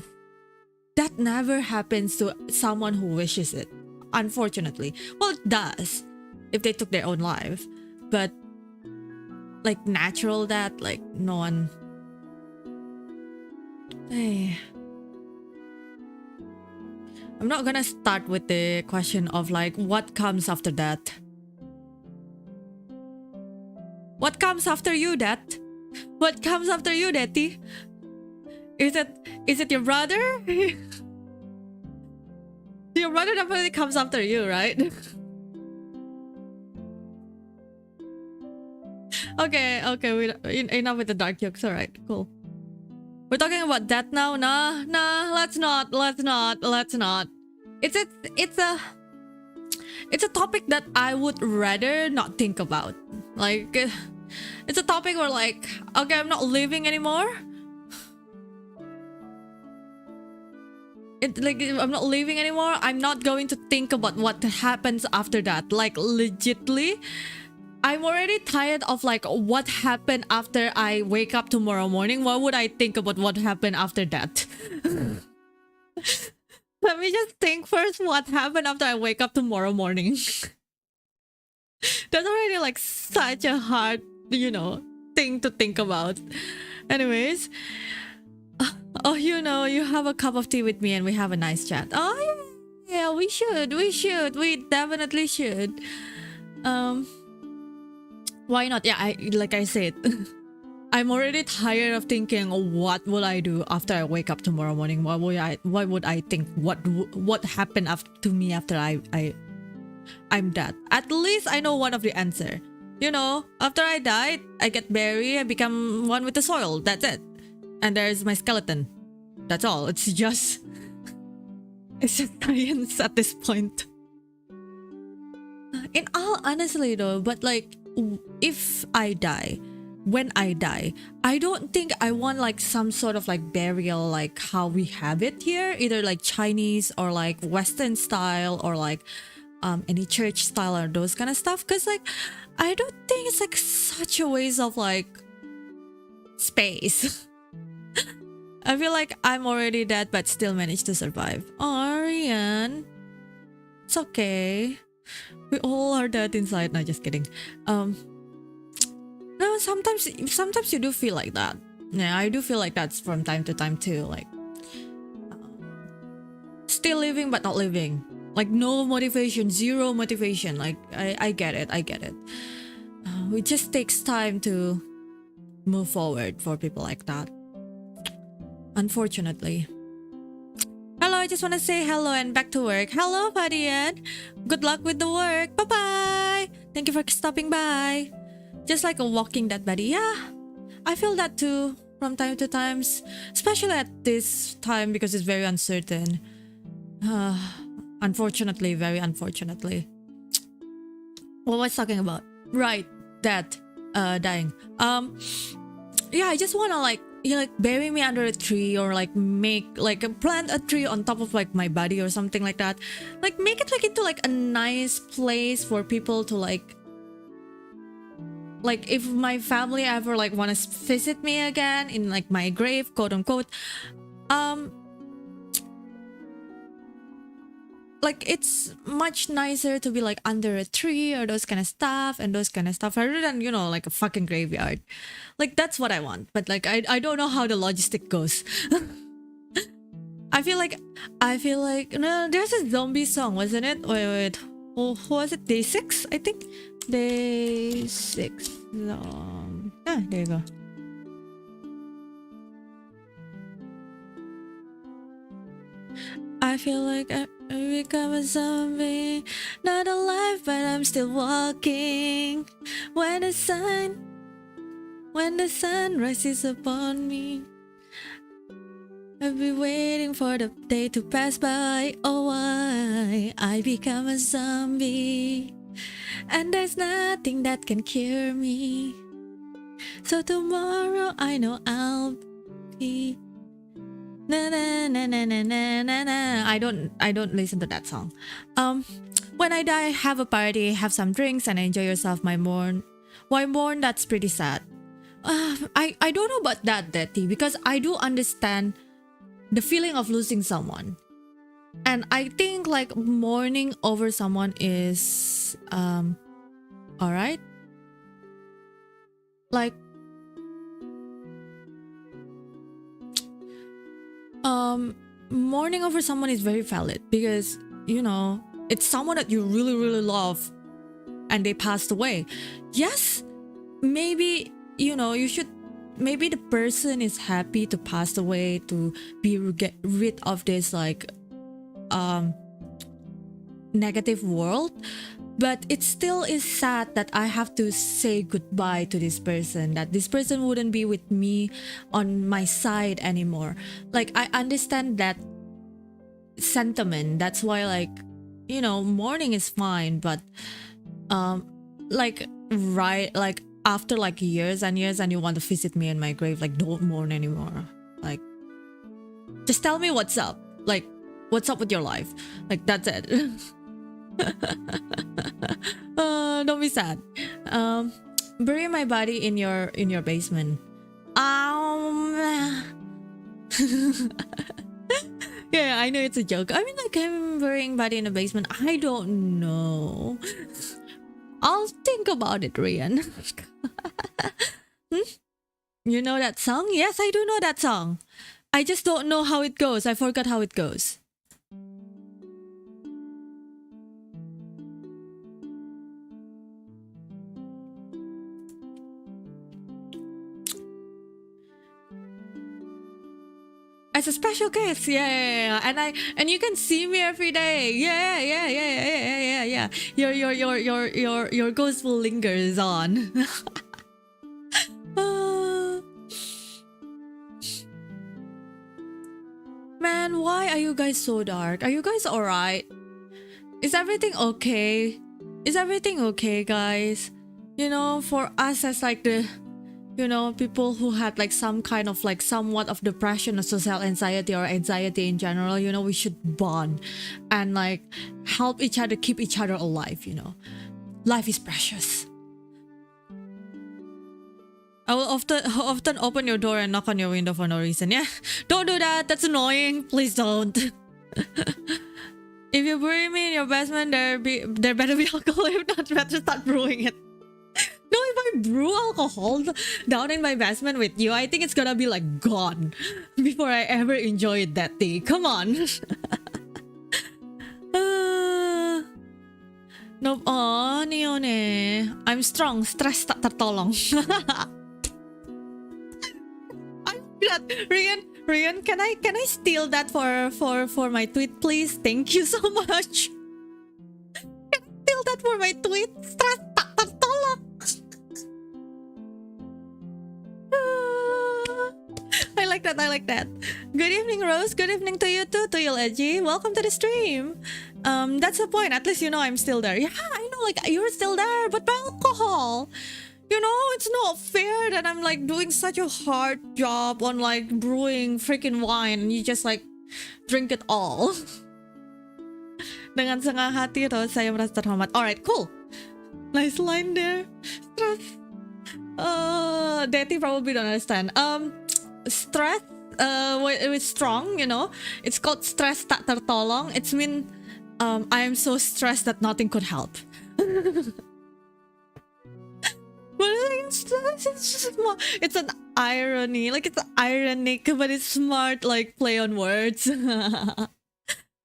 That never happens to someone who wishes it, unfortunately. Well, it does if they took their own life, but like natural death, like no one. Hey, I'm not gonna start with the question of like what comes after that. What comes after you, Death? What comes after you, Detti? Is it your brother? Your brother definitely comes after you, right? Okay, enough with the dark jokes. All right, cool. We're talking about death now. Nah, let's not. It's a topic that I would rather not think about. Like, it's a topic where like, okay, I'm not living anymore. I'm not living anymore. I'm not going to think about what happens after that. Like, legitly, I'm already tired of like what happened after I wake up tomorrow morning. Why would I think about what happened after that? Let me just think first what happened after I wake up tomorrow morning. That's already like such a hard, thing to think about. Anyways, oh, you have a cup of tea with me and we have a nice chat. Oh yeah, we should. We definitely should. Why not? Yeah, like I said, I'm already tired of thinking, what will I do after I wake up tomorrow morning? What would I think? What happened to me after I'm dead? At least I know one of the answer. You know, after I die, I get buried, I become one with the soil. That's it. And there's my skeleton. That's all. It's just science at this point. In all honestly though, but like if I die, when I die, I don't think I want like some sort of like burial like how we have it here, either like Chinese or like Western style or like any church style or those kind of stuff. Cause like I don't think it's like such a waste of like space. I feel like I'm already dead but still managed to survive. Oh, Rian. It's okay. We all are dead inside. No, just kidding. No, sometimes you do feel like that. Yeah, I do feel like that's from time to time too. Like still living but not living. Like no motivation, zero motivation. Like I get it. I get it. It just takes time to move forward for people like that. Unfortunately. Hello, I just want to say hello and back to work. Hello, Fadian. Good luck with the work. Bye-bye. Thank you for stopping by. Just like a walking dead body. Yeah, I feel that too from time to times. Especially at this time because it's very uncertain. Unfortunately, very unfortunately. What was I talking about? Right, that dying. Yeah, I just wanna like bury me under a tree or like make like plant a tree on top of like my body or something like that. Like make it like into like a nice place for people to like if my family ever like want to visit me again in like my grave, quote unquote, like it's much nicer to be like under a tree or those kind of stuff rather than, you know, like a fucking graveyard. Like that's what I want, but like I don't know how the logistic goes. I feel like no, there's a zombie song, wasn't it? Wait, who was it? Day 6, I think. Day 6 song. Ah, there you go. I feel like I become a zombie, not alive, but I'm still walking. When the sun rises upon me, I'll be waiting for the day to pass by. Oh, why I become a zombie, and there's nothing that can cure me. So tomorrow I know I'll be. Na na na na na na na na. I don't listen to that song. When I die, have a party, have some drinks, and enjoy yourself. My mourn. Why mourn? That's pretty sad. I don't know about that, Detty, because I do understand the feeling of losing someone, and I think like mourning over someone is all right. Like mourning over someone is very valid because, you know, it's someone that you really really love and they passed away. Yes, maybe, you know, you should, maybe the person is happy to pass away, to get rid of this like negative world, but it still is sad that I have to say goodbye to this person, that this person wouldn't be with me on my side anymore. Like I understand that sentiment. That's why, like, you know, mourning is fine, but like right, like after like years and years and you want to visit me in my grave, like don't mourn anymore. Like just tell me what's up, like what's up with your life, like that's it. Don't be sad. Bury my body in your basement. Yeah, I know it's a joke. I mean, like, I'm burying body in a basement. I don't know. I'll think about it, Rian. You know that song? Yes, I do know that song. I just don't know how it goes. I forgot how it goes. as a special guest. Yeah. And you can see me every day. Yeah. Your ghostful lingers on. Uh, Man, why are you guys so dark? Are you guys alright? Is everything okay? Is everything okay, guys? You know, for us as like the, you know, people who had like some kind of like somewhat of depression or social anxiety or anxiety in general, you know, we should bond and like help each other, keep each other alive, you know. Life is precious. I will often open your door and knock on your window for no reason. Yeah, don't do that. That's annoying. Please don't. If you bury me in your basement, there better be alcohol. If not, better start brewing it. No, if I brew alcohol down in my basement with you, I think it's gonna be like gone before I ever enjoy that tea. Come on. Nope. Oh, Nione. I'm strong. Stress tak tertolong. Rian, can I steal that for my tweet, please? Thank you so much. Can I steal that for my tweet? Stress tak tertolong. I like that. I like that. Good evening, Rose. Good evening to you too, to you, Edgy. Welcome to the stream. That's the point. At least you know I'm still there. Yeah, I know. Like you're still there, but by alcohol. You know, it's not fair that I'm like doing such a hard job on like brewing freaking wine and you just like drink it all. Dengan setengah hati atau saya merasa terhormat. Alright, cool. Nice line there. Stress. Daddy probably don't understand. Stress. With strong, you know, it's called stress tak tertolong. It's mean, I am so stressed that nothing could help. But it's an irony, like it's ironic, but it's smart, like play on words.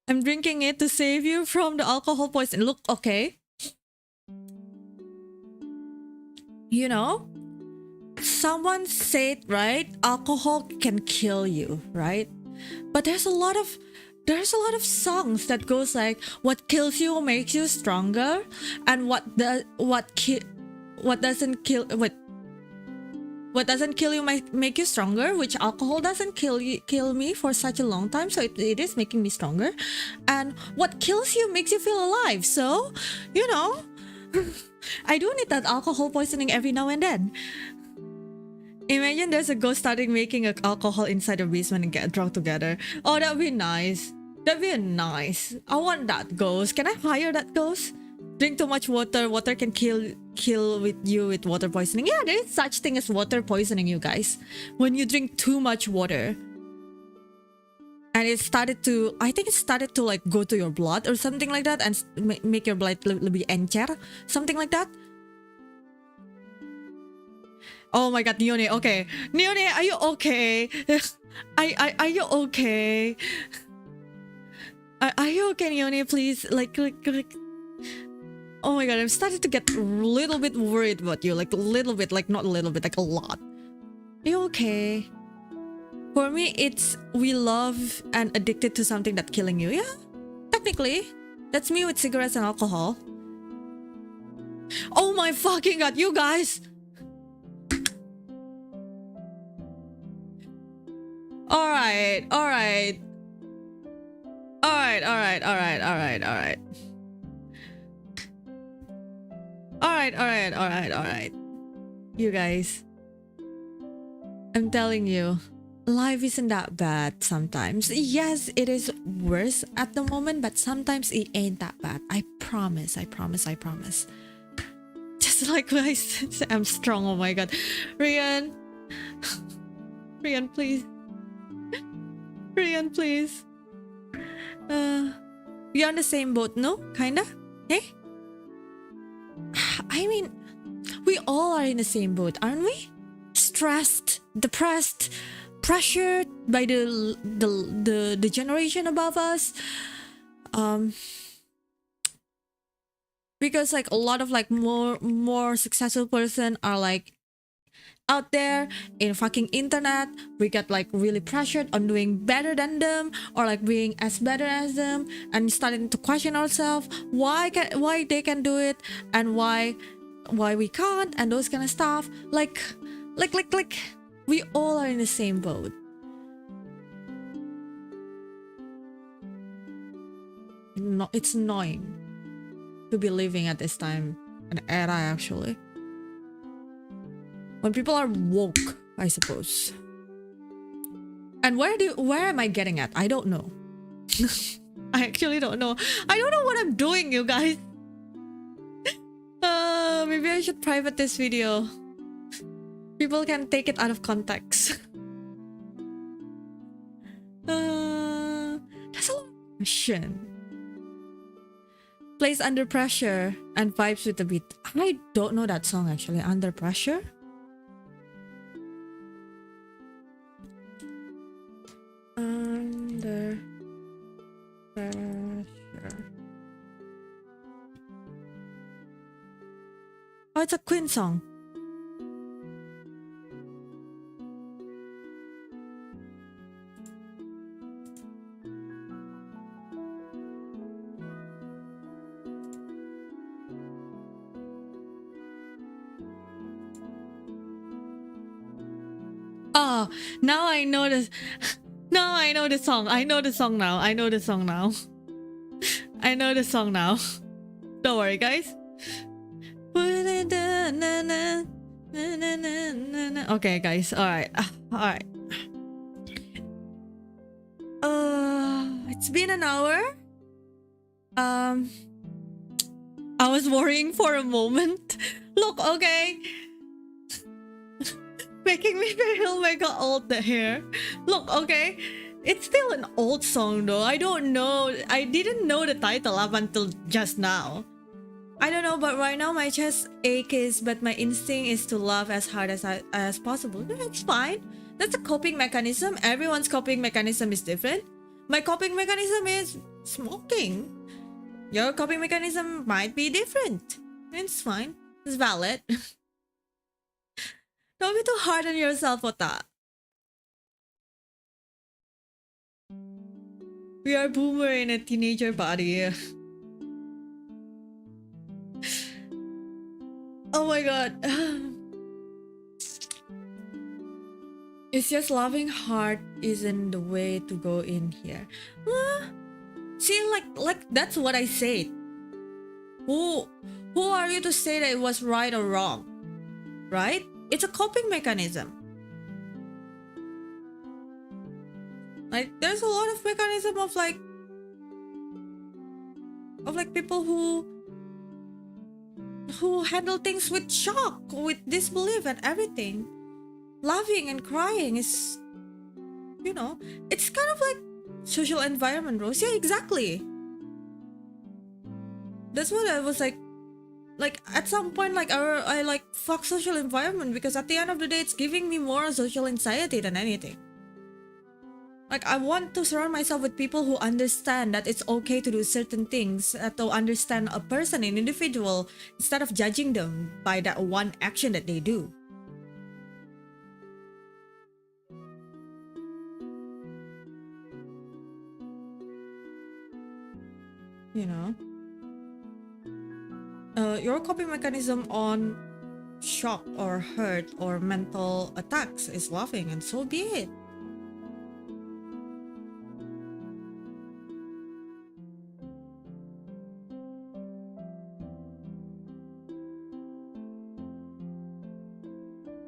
I'm drinking it to save you from the alcohol poison. Look, okay. You know, someone said, right? Alcohol can kill you, right? But there's a lot of songs that goes like, what kills you makes you stronger, and what doesn't kill you might make you stronger, which alcohol doesn't kill me for such a long time, so it is making me stronger. And what kills you makes you feel alive, so you know. I do need that alcohol poisoning every now and then. Imagine there's a ghost starting making alcohol inside the basement and get drunk together. Oh, that'd be nice. That'd be nice. I want that ghost. Can I hire that ghost? Drink too much water. Water can kill you with water poisoning. Yeah, there is such thing as water poisoning, you guys. When you drink too much water. And I think it started to like go to your blood or something like that and make your blood lebih encer. Something like that. Oh my god, Nione, okay. Nione, are you okay? Are you okay? Are you okay, Nione, please? Like, oh my god, I'm starting to get a little bit worried about you. Like a little bit, like not a little bit, like a lot. Are you okay? For me, it's we love and addicted to something that's killing you. Yeah, technically. That's me with cigarettes and alcohol. Oh my fucking god, you guys! Alright. You guys, I'm telling you, life isn't that bad sometimes. Yes, it is worse at the moment, but sometimes it ain't that bad. I promise. Just like when I said I'm strong, oh my god. Rian, please. Rian, please. We're on the same boat, no? Kinda? Hey? I mean, we all are in the same boat, aren't we? Stressed, depressed, pressured by the generation above us. Because like a lot of like more successful person are like out there in fucking internet. We get like really pressured on doing better than them, or like being as better as them, and starting to question ourselves why they can do it and why we can't, and those kind of stuff. Like we all are in the same boat. No, it's annoying to be living at this time, an era actually, when people are woke, I suppose. And where am I getting at? I don't know. I actually don't know. I don't know what I'm doing, you guys. Maybe I should private this video. People can take it out of context. That's a lot of question. Plays Under Pressure and vibes with the beat. I don't know that song actually. Under Pressure? Under Pressure. Oh, it's a Queen song. Oh, now I know this. Now I know the song. I know the song now. I know the song now. I know the song now. Don't worry, guys. Okay, guys. All right. All right. It's been an hour. I was worrying for a moment. Look, okay. Making me feel mega old here. Look, okay. It's still an old song though. I don't know. I didn't know the title up until just now. I don't know, but right now my chest aches, but my instinct is to laugh as hard as possible. It's fine. That's a coping mechanism. Everyone's coping mechanism is different. My coping mechanism is smoking. Your coping mechanism might be different. It's fine. It's valid. Don't be too hard on yourself, Ota. We are boomer in a teenager body. Oh my god. It's just laughing hard isn't the way to go in here. See, like that's what I said. Who are you to say that it was right or wrong? Right? It's a coping mechanism. Like there's a lot of mechanism of like people who handle things with shock, with disbelief and everything. Laughing and crying is, you know, it's kind of like social environment, Rose. Yeah, exactly. That's what I was like at some point, like I like fuck social environment, because at the end of the day it's giving me more social anxiety than anything. Like I want to surround myself with people who understand that it's okay to do certain things, to understand a person, an individual, instead of judging them by that one action that they do. You know? Your coping mechanism on shock or hurt or mental attacks is laughing, and so be it.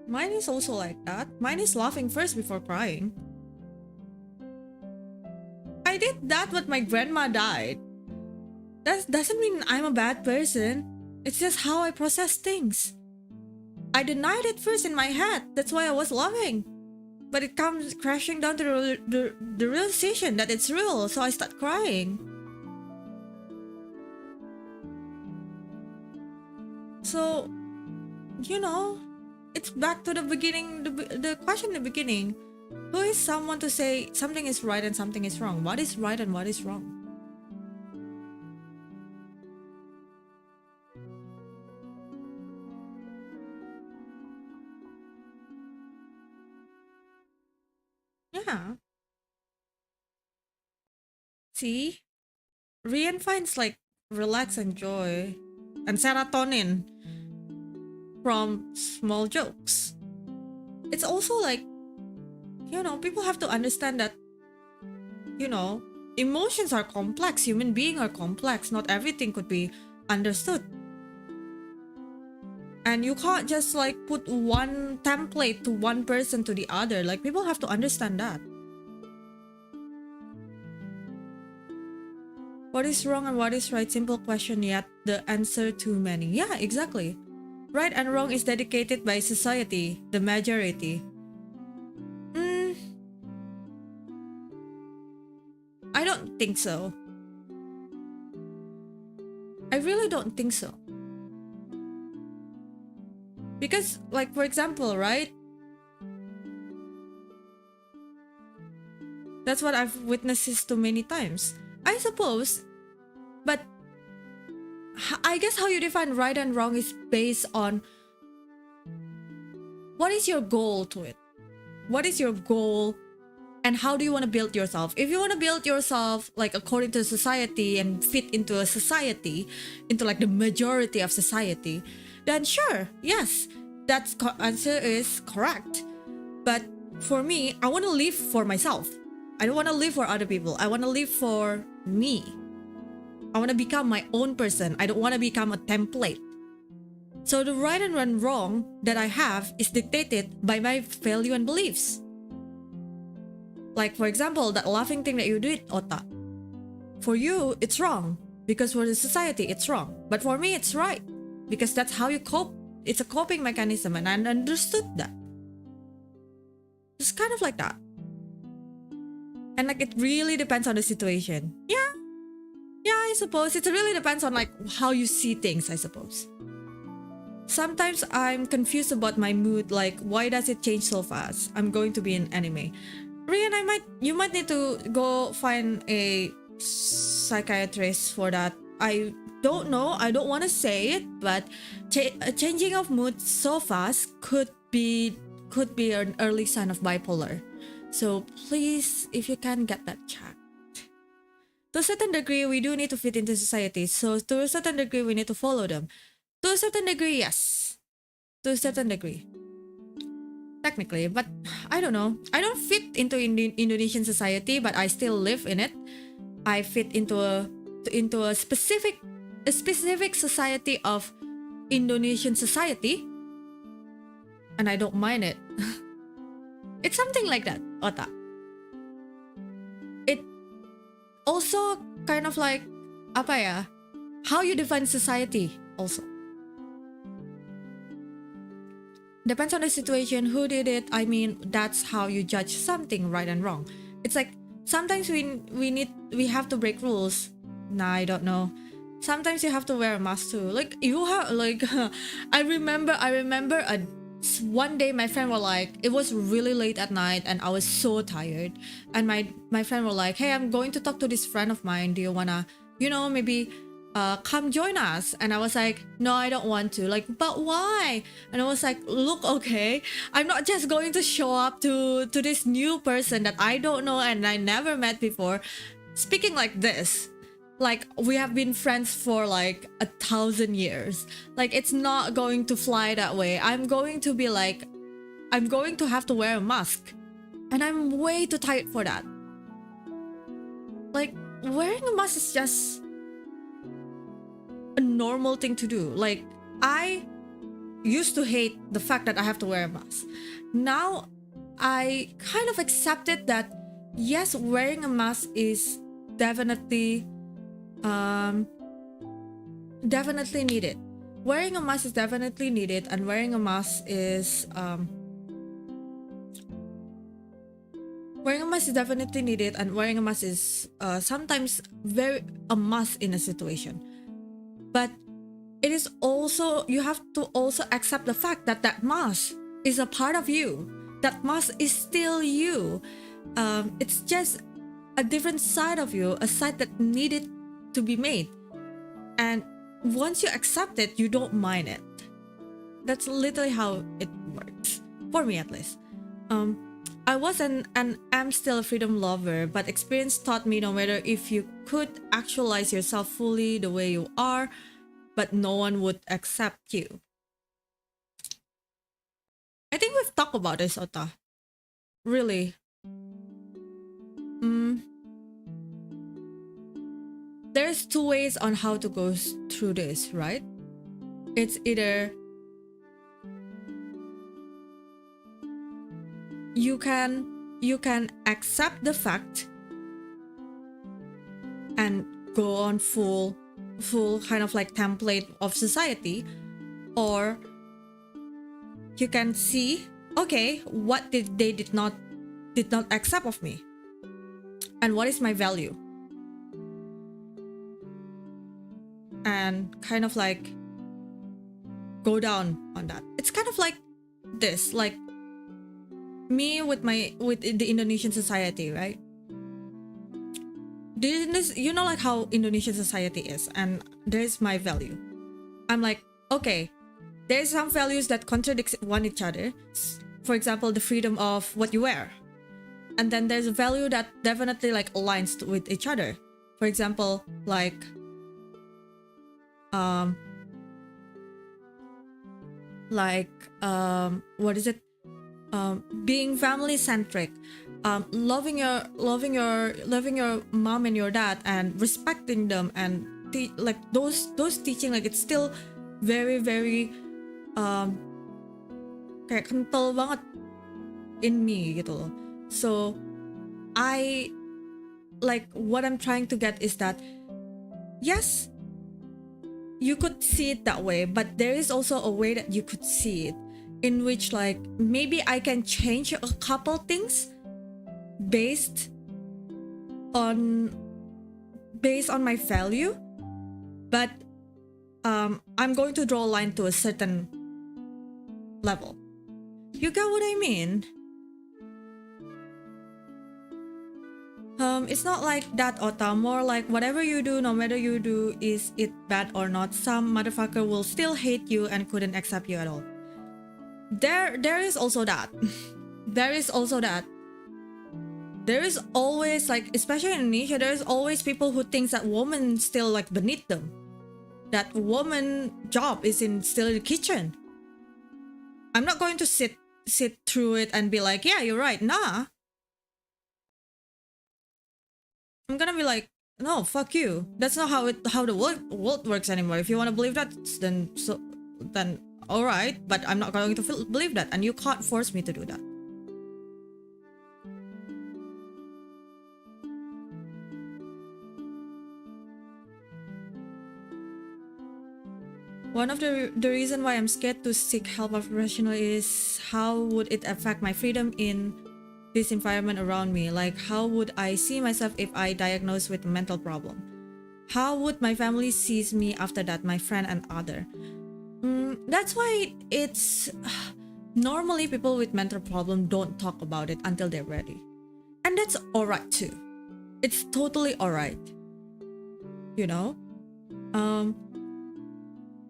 Mine is also like that. Mine is laughing first before crying. I did that when my grandma died. That doesn't mean I'm a bad person. It's just how I process things. I denied it first in my head. That's why I was laughing. But it comes crashing down to the realization that it's real, so I start crying. So, you know, it's back to the beginning, the question in the beginning. Who is someone to say something is right and something is wrong? What is right and what is wrong? Yeah. See? Rian finds like relax and joy and serotonin from small jokes. It's also like, people have to understand that, emotions are complex, human beings are complex, not everything could be understood. And you can't just like put one template to one person to the other. Like, people have to understand that. What is wrong and what is right? Simple question, yet the answer too many. Yeah, exactly. Right and wrong is dedicated by society, the majority. I don't think so. I really don't think so. Because, like, for example, right? That's what I've witnessed too many times. I suppose, but I guess how you define right and wrong is based on what is your goal to it? What is your goal and how do you want to build yourself? If you want to build yourself like according to society and fit into a society, into like the majority of society, then sure, yes, that answer is correct. But for me, I want to live for myself. I don't want to live for other people. I want to live for me. I want to become my own person. I don't want to become a template. So the right and wrong that I have is dictated by my value and beliefs. Like, for example, that laughing thing that you did, Ota. For you, it's wrong. Because for the society, it's wrong. But for me, it's right. Because that's how you cope. It's a coping mechanism, and I understood that. It's kind of like that. And like, it really depends on the situation. Yeah, I suppose. It really depends on like how you see things, I suppose. Sometimes I'm confused about my mood, like why does it change so fast? I'm going to be an anime. Rian, you might need to go find a psychiatrist for that. I don't know. I don't want to say it, but a changing of mood so fast could be an early sign of bipolar. So please, if you can, get that checked. To a certain degree, we do need to fit into society. So to a certain degree, we need to follow them. To a certain degree, yes. To a certain degree. Technically, but I don't know. I don't fit into Indonesian society, but I still live in it. I fit into a specific society of Indonesian society, and I don't mind it. It's something like that, Ota. It also kind of like apa ya? How you define society also. Depends on the situation, who did it. I mean, that's how you judge something right and wrong. It's like sometimes we have to break rules. Nah, I don't know. Sometimes you have to wear a mask too. Like you have like I remember one day my friend were like, it was really late at night and I was so tired, and my friend were like, hey, I'm going to talk to this friend of mine. Do you wanna, maybe come join us? And I was like, no, I don't want to. Like, but why? And I was like, look, okay, I'm not just going to show up to this new person that I don't know and I never met before, speaking like this. Like, we have been friends for like 1,000 years. Like, it's not going to fly that way. I'm going to have to wear a mask, and I'm way too tired for that. Like, wearing a mask is just a normal thing to do. Like, I used to hate the fact that I have to wear a mask. Now I kind of accepted that yes, wearing a mask is definitely needed. Wearing a mask is definitely needed, and wearing a mask is definitely needed, and wearing a mask is sometimes very a must in a situation. But it is also, you have to also accept the fact that that mask is a part of you. That mask is still you. It's just a different side of you, a side that needed to be made. And once you accept it, you don't mind it. That's literally how it works, for me at least. I was and am still a freedom lover, but experience taught me no matter if you could actualize yourself fully the way you are, but no one would accept you. I think we've talked about this, Ota. Really. There's two ways on how to go through this, right? It's either you can accept the fact and go on full kind of like template of society, or you can see, okay, what they did not accept of me, and what is my value, and kind of like go down on that. It's kind of like this, like me with the Indonesian society, right? You know, like how Indonesian society is, and there's my value. I'm like, okay, there's some values that contradict one each other. For example, the freedom of what you wear, and then there's a value that definitely like aligns with each other. For example, like what is it? Being family centric, loving your mom and your dad, and respecting them, and like those teaching, like it's still very kayak kental banget in me gitu loh. So I like, what I'm trying to get is that yes, you could see it that way, but there is also a way that you could see it in which like maybe I can change a couple things based on my value, but I'm going to draw a line to a certain level. You get what I mean? It's not like that, Ota. More like whatever you do, no matter you do, is it bad or not, some motherfucker will still hate you and couldn't accept you at all. There is also that. There is also that. There is always like, especially in Indonesia, there's always people who think that women still like beneath them. That woman job is still in the kitchen. I'm not going to sit through it and be like, yeah, you're right. Nah. I'm gonna be like, no, fuck you. That's not how the world works anymore. If you want to believe that, then all right. But I'm not going to believe that, and you can't force me to do that. One of the reason why I'm scared to seek help of professional is how would it affect my freedom in this environment around me? Like, how would I see myself if I diagnosed with a mental problem? How would my family sees me after that, my friend and other? That's why it's normally people with mental problem don't talk about it until they're ready, and that's alright too. It's totally alright, you know.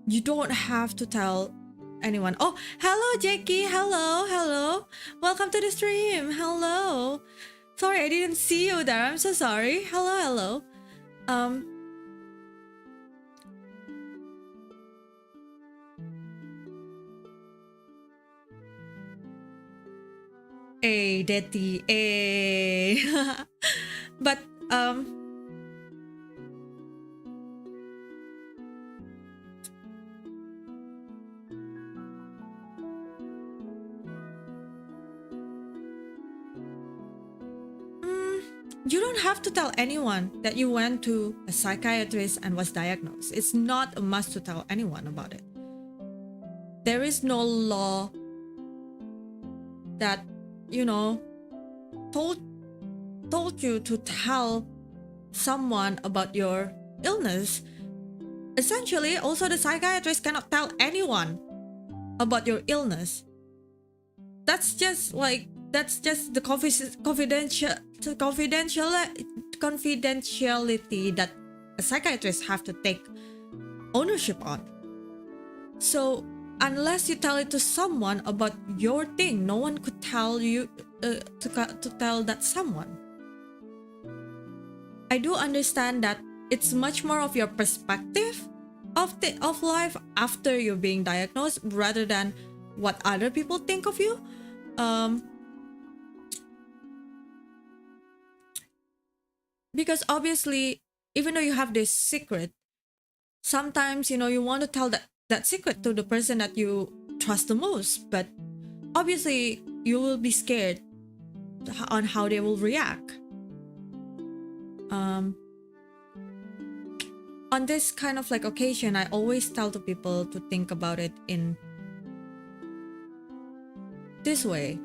You don't have to tell anyone. Oh, hello Jackie. Hello. Welcome to the stream. Hello. Sorry, I didn't see you there. I'm so sorry. Hello. Hey, Detty. Hey. But you don't have to tell anyone that you went to a psychiatrist and was diagnosed. It's not a must to tell anyone about it. There is no law that, you know, told you to tell someone about your illness. Essentially, also the psychiatrist cannot tell anyone about your illness. That's just the confidentiality that a psychiatrist have to take ownership on. So unless you tell it to someone about your thing, no one could tell you to tell that someone. I do understand that it's much more of your perspective of life after you're being diagnosed rather than what other people think of you. Because obviously, even though you have this secret, sometimes you want to tell that secret to the person that you trust the most, but obviously you will be scared on how they will react. On this kind of like occasion, I always tell to people to think about it in this way.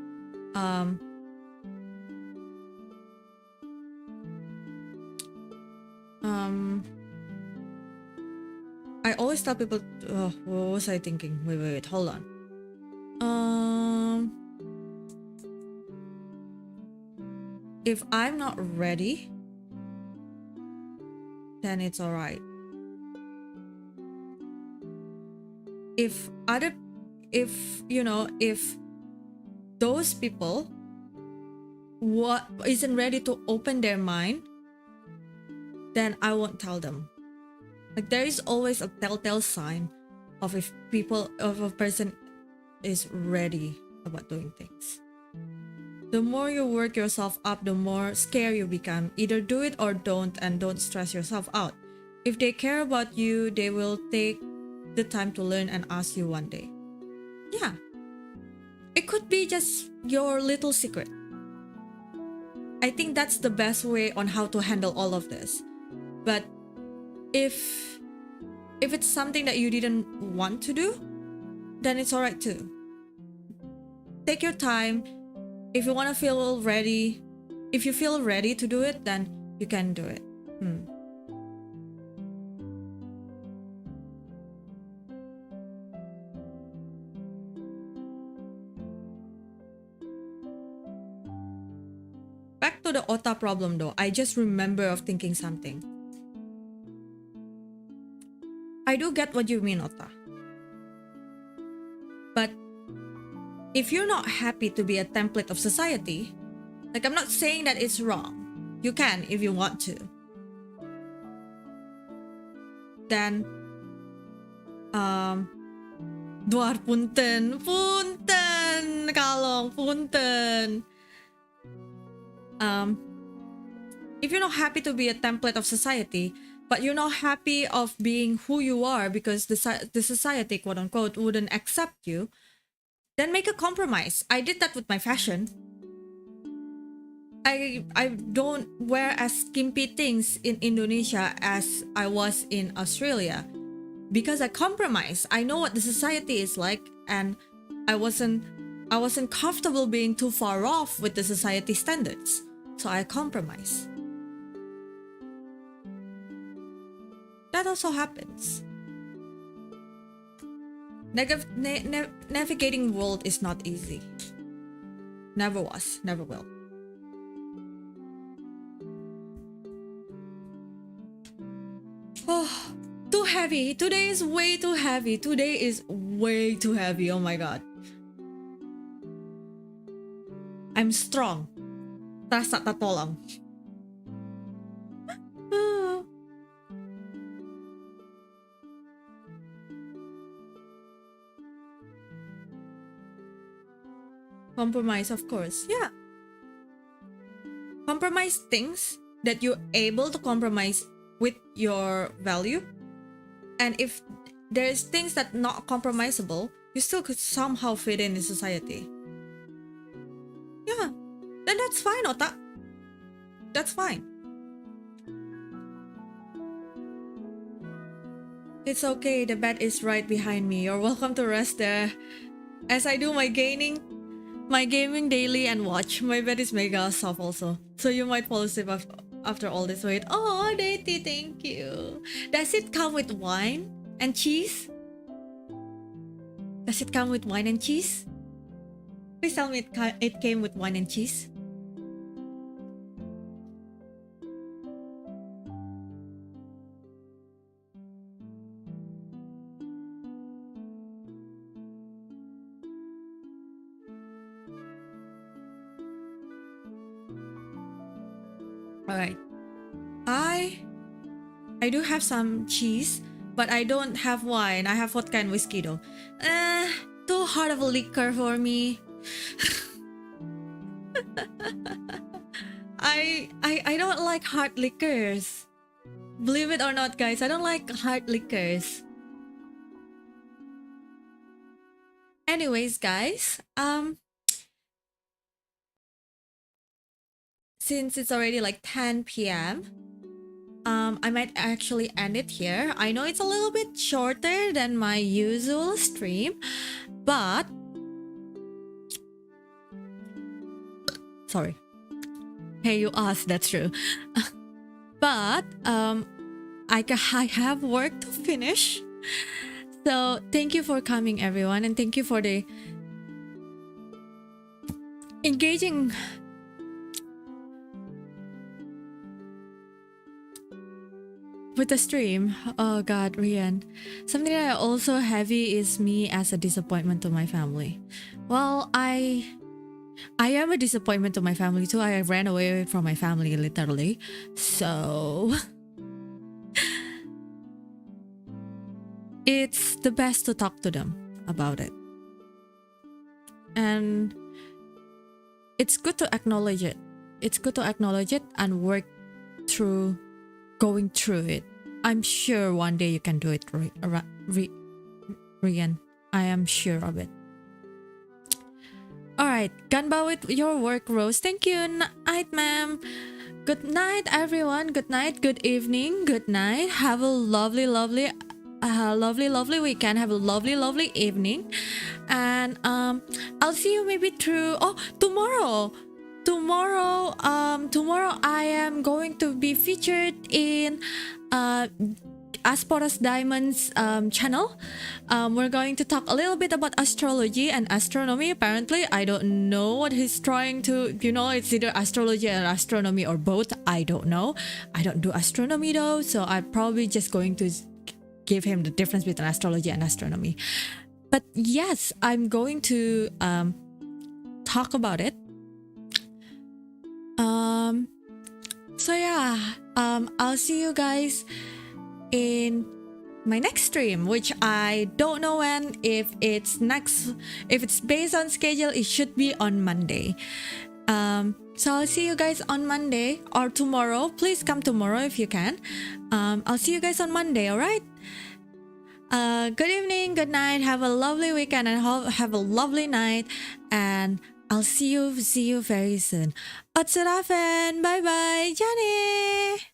I always tell people, what was I thinking? Wait, hold on. If I'm not ready, then it's alright. If those people isn't ready to open their mind, then I won't tell them. Like, there is always a telltale sign of if a person is ready about doing things. The more you work yourself up, the more scared you become. Either do it or don't, and don't stress yourself out. If they care about you, they will take the time to learn and ask you one day. Yeah. It could be just your little secret. I think that's the best way on how to handle all of this. But if it's something that you didn't want to do, then it's alright too. Take your time. If you want to feel ready, if you feel ready to do it, then you can do it. Back to the Ota problem though, I just remember of thinking something. I do get what you mean, Ota. But if you're not happy to be a template of society, like, I'm not saying that it's wrong. You can if you want to. Then, Duar punten, kalong, punten. If you're not happy to be a template of society, but you're not happy of being who you are because the society, quote unquote, wouldn't accept you, then make a compromise. I did that with my fashion. I don't wear as skimpy things in Indonesia as I was in Australia because I compromise. I know what the society is like, and I wasn't comfortable being too far off with the society standards, so I compromise. That also happens. Navigating the world is not easy. Never was, never will. Oh, too heavy. Today is way too heavy. Today is way too heavy. Oh my god. I'm strong. Tas tak tatolong. Compromise, of course. Yeah. Compromise things that you're able to compromise with your value. And if there's things that not compromisable, you still could somehow fit in society. Yeah. Then that's fine, Ota. That's fine. It's okay, the bed is right behind me. You're welcome to rest there. As I do my gaming daily and watch, my bed is mega soft also. So you might fall asleep after all this wait. Oh, Daisy, thank you. Does it come with wine and cheese? Does it come with wine and cheese? Please tell me it came with wine and cheese. All right. I do have some cheese, but I don't have wine. I have vodka and whiskey though. Too hard of a liquor for me. I don't like hard liquors. Believe it or not, guys, I don't like hard liquors. Anyways, guys, since it's already like 10 p.m., I might actually end it here. I know it's a little bit shorter than my usual stream, but sorry. Hey, you asked, that's true. But I have work to finish. So thank you for coming, everyone, and thank you for the engaging with the stream. Oh god, Rian. Something that also heavy is me as a disappointment to my family. Well, I am a disappointment to my family too. I ran away from my family literally. So it's the best to talk to them about it. And it's good to acknowledge it. It's good to acknowledge it and work through going through it. I'm sure one day you can do it, Rian. I am sure of it. Alright, ganba with your work, Rose. Thank you. Night, ma'am. Good night, everyone. Good night, good evening, good night. Have a lovely weekend. Have a lovely evening. And I'll see you maybe through tomorrow. Tomorrow I am going to be featured in 𝒔𝒔𝒔𝒇𝒍𝒚's channel. We're going to talk a little bit about astrology and astronomy. Apparently, I don't know what he's trying to, it's either astrology and astronomy or both. I don't know. I don't do astronomy though, so I'm probably just going to give him the difference between astrology and astronomy. But yes, I'm going to talk about it. So yeah, I'll see you guys in my next stream, which I don't know when. If it's based on schedule, it should be on Monday. So I'll see you guys on Monday or tomorrow. Please come tomorrow if you can. I'll see you guys on Monday. All right. Good evening, good night. Have a lovely weekend and have a lovely night. And I'll see you very soon. 𝒍𒐚. Bye bye. Johnny.